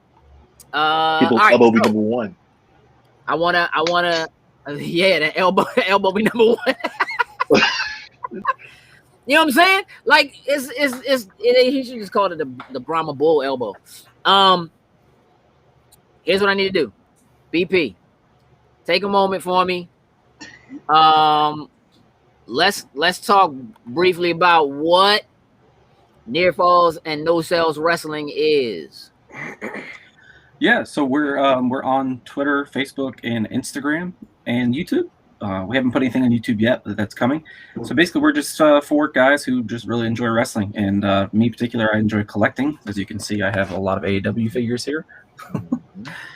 All People's right, elbow be so number one. I wanna, yeah, the elbow be number 1. You know what I'm saying? Like he should just call it the Brahma Bull elbow. Here's what I need to do. BP, take a moment for me. Let's talk briefly about what near falls and no cells wrestling is. Yeah, so we're on Twitter, Facebook, and Instagram, and YouTube. We haven't put anything on YouTube yet, but that's coming. So basically, we're just 4 guys who just really enjoy wrestling, and me in particular, I enjoy collecting. As you can see, I have a lot of AEW figures here.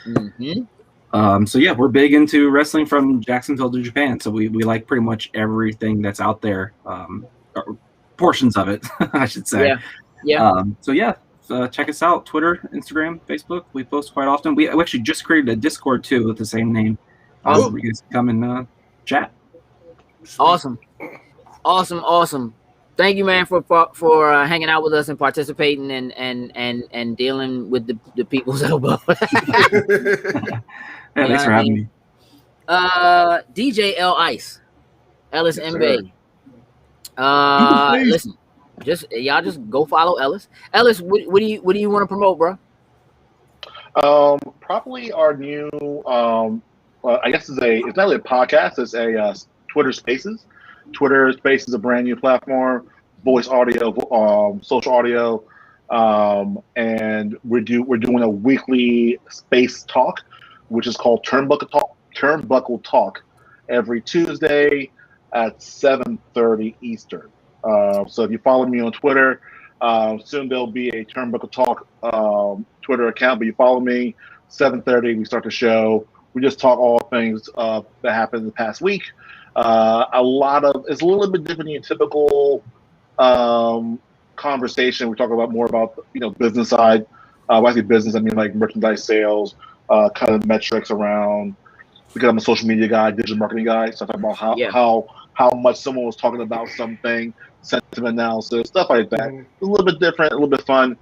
Mm-hmm. So yeah, we're big into wrestling from Jacksonville to Japan. So we like pretty much everything that's out there, or portions of it, I should say. Yeah. So yeah. Check us out, Twitter, Instagram, Facebook. We post quite often. We actually just created a Discord too with the same name. Oh. You guys come and chat. Awesome. Thank you, man, for hanging out with us and participating and dealing with the people's elbow. Yeah, thanks for having me. DJ L Ice, Ellis Mbeh. Listen, y'all just go follow Ellis. Ellis, what do you want to promote, bro? Probably our new I guess it's not really a podcast, it's a Twitter Spaces. Twitter Spaces is a brand new platform, voice audio, social audio, and we're doing a weekly space talk, which is called Turnbuckle Talk, every Tuesday at 7:30 Eastern. So if you follow me on Twitter, soon there'll be a Turnbuckle Talk Twitter account. But you follow me, 7:30 we start the show. We just talk all things that happened in the past week. It's a little bit different than your typical conversation. We talk about more about business side. When I say business, I mean like merchandise sales, kind of metrics around. Because I'm a social media guy, digital marketing guy, so I talk about how much someone was talking about something, sentiment analysis, stuff like that. Mhm. It's a little bit different, a little bit fun.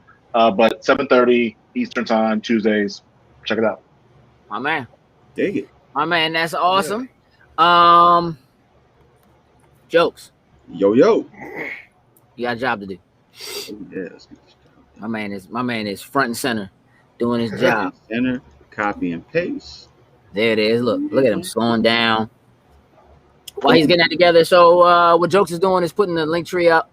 But 7:30 Eastern time, Tuesdays. Check it out. My man. Dig it. My man, that's awesome. Jokes. Yo. You got a job to do. Yes. My man is front and center doing his job. Center, copy and paste. There it is. Look at him slowing down while he's getting that together. So what Jokes is doing is putting the link tree up.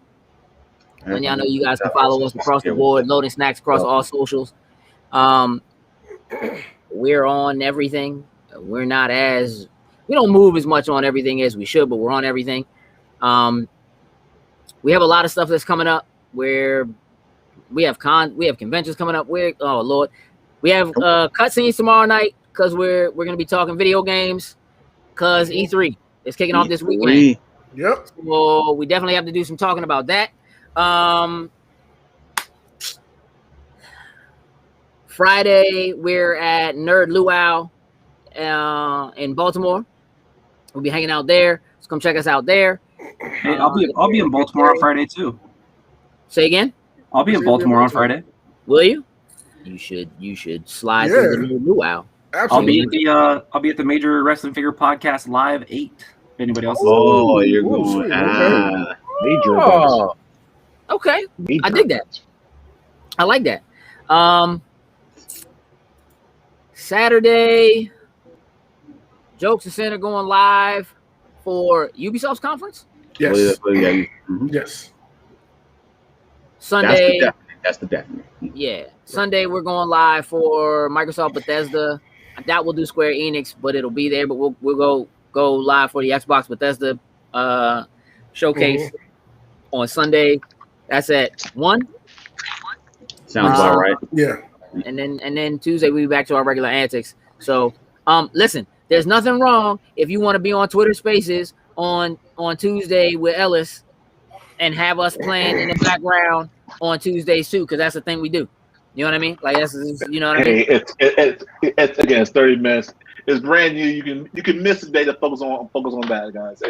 And y'all know you guys can follow us across the board, Loading Snacks across all socials. We're on everything. We don't move as much on everything as we should, but we're on everything. We have a lot of stuff that's coming up where we have conventions coming up. We have cutscenes tomorrow night because we're gonna be talking video games because E3 is kicking off this weekend. Yep. So we definitely have to do some talking about that. Friday we're at Nerd Luau in Baltimore. We'll be hanging out there. So come check us out there. Hey, I'll be in Baltimore on Friday too. Say again? I'll be in Baltimore on Friday. Will you? You should slide through the Nerd Luau. Absolutely. I'll be at the Major Wrestling Figure Podcast Live 8. If anybody else is You're going. Major. Oh. Okay. Major. I dig that. I like that. Saturday, Jokes and Center going live for Ubisoft's conference. Yes. Mhm. Yes. Sunday. That's the definite. Yeah. Sunday we're going live for Microsoft Bethesda. I doubt we'll do Square Enix, but it'll be there. But we'll go live for the Xbox Bethesda showcase on Sunday. That's at 1. Sounds about right. Yeah. And then Tuesday we'll be back to our regular antics. So listen, there's nothing wrong if you want to be on Twitter Spaces on Tuesday with Ellis and have us playing in the background on Tuesdays too, because that's the thing we do. You know what I mean? Like that's you know what I mean? It's again, it's 30 minutes. It's brand new. You can miss a day to focus on that, guys.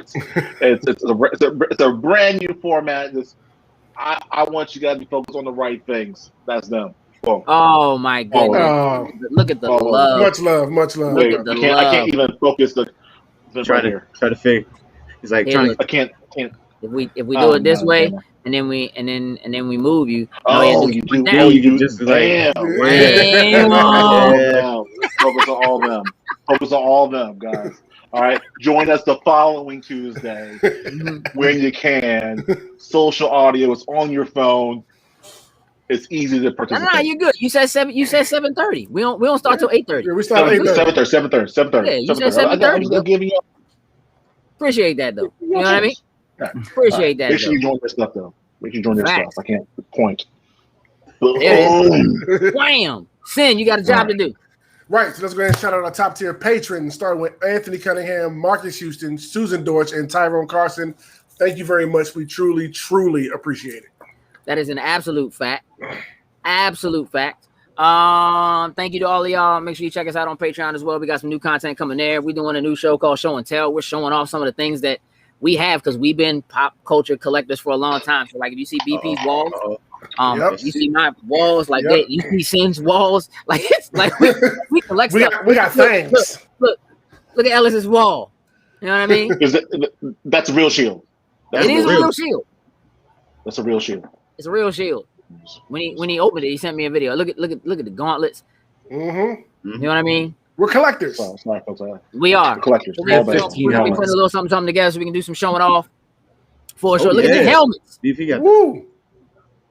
It's a brand new format. I want you guys to focus on the right things. That's them. Whoa. Oh my goodness! Look at the love. Much love. Look at the love. I can't even focus. Try to figure. He's like trying to. I can't. If we do it this way, and then we move you. You do just damn. Focus on all them. Focus on all them, guys. All right. Join us the following Tuesday when you can. Social audio is on your phone. It's easy to participate. No, you're good. You said 7:30. We don't start till 8:30. Yeah, we start at 8:30. 7:30. Yeah, you said 7:30. Appreciate that though. You know what I mean? Appreciate that. Make sure you join this stuff though. Make sure you join this stuff. I can't point. Wham! Sin, you got a job to do. Right, so let's go ahead and shout out our top tier patrons, starting with Anthony Cunningham, Marcus Houston, Susan Dorch, and Tyrone Carson. Thank you very much. We truly, truly appreciate it. That is an absolute fact. Absolute fact. Thank you to all of y'all. Make sure you check us out on Patreon as well. We got some new content coming there. We're doing a new show called Show and Tell. We're showing off some of the things that we have because we've been pop culture collectors for a long time. So, like, if you see BP's walls, you see my walls, like that. You see Sin's walls, like it's like we collect stuff. We got things. Look at Ellis's wall. You know what I mean? That's a real shield. It is a real shield. That's a real shield. It's a real shield. When he opened it, he sent me a video. Look at the gauntlets. You know what I mean? We're collectors. Sorry, folks. We are Collectors. We're gonna be putting a little something together so we can do some showing off for sure. Look at the helmets. Woo.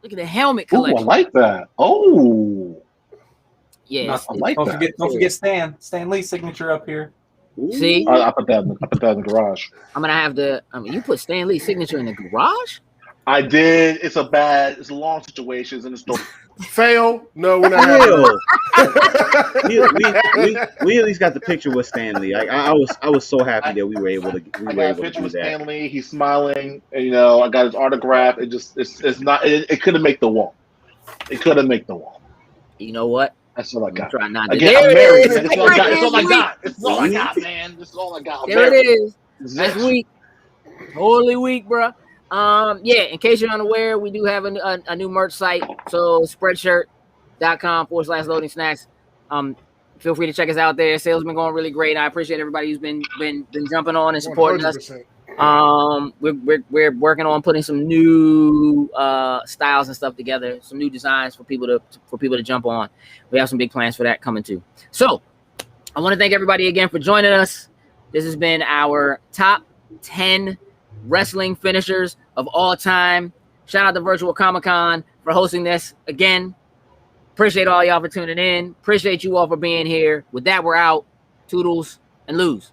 Look at the helmet collection. I like that. Oh. Yeah. I like that. Don't forget Stan Lee's signature up here. See? I put that in the garage. I'm gonna have to. You put Stan Lee's signature in the garage? I did. It's a long situation. It's in the store. Fail. No, we're not having we at least got the picture with Stan Lee. I was so happy that we were able to I got a picture with Stan Lee. He's smiling. And, I got his autograph. It's not. It couldn't make the wall. It couldn't make the wall. You know what? That's all I got. Try not to. Again, I'm married. Man. It's all I got. It's all I got. It's all I got, man. This is all I got. There it is. That's weak. Totally weak, bro. Yeah, in case you're unaware, we do have a new merch site. So spreadshirt.com/loading snacks. Feel free to check us out there. Sales have been going really great. I appreciate everybody who's been jumping on and supporting 100%. us. We're working on putting some new styles and stuff together, some new designs for people to jump on. We have some big plans for that coming too. So I want to thank everybody again for joining us. This has been our top 10 wrestling finishers of all time. Shout out to Virtual Comic-Con for hosting this again. Appreciate all y'all for tuning in. Appreciate you all for being here. With that, we're out. Toodles and lose.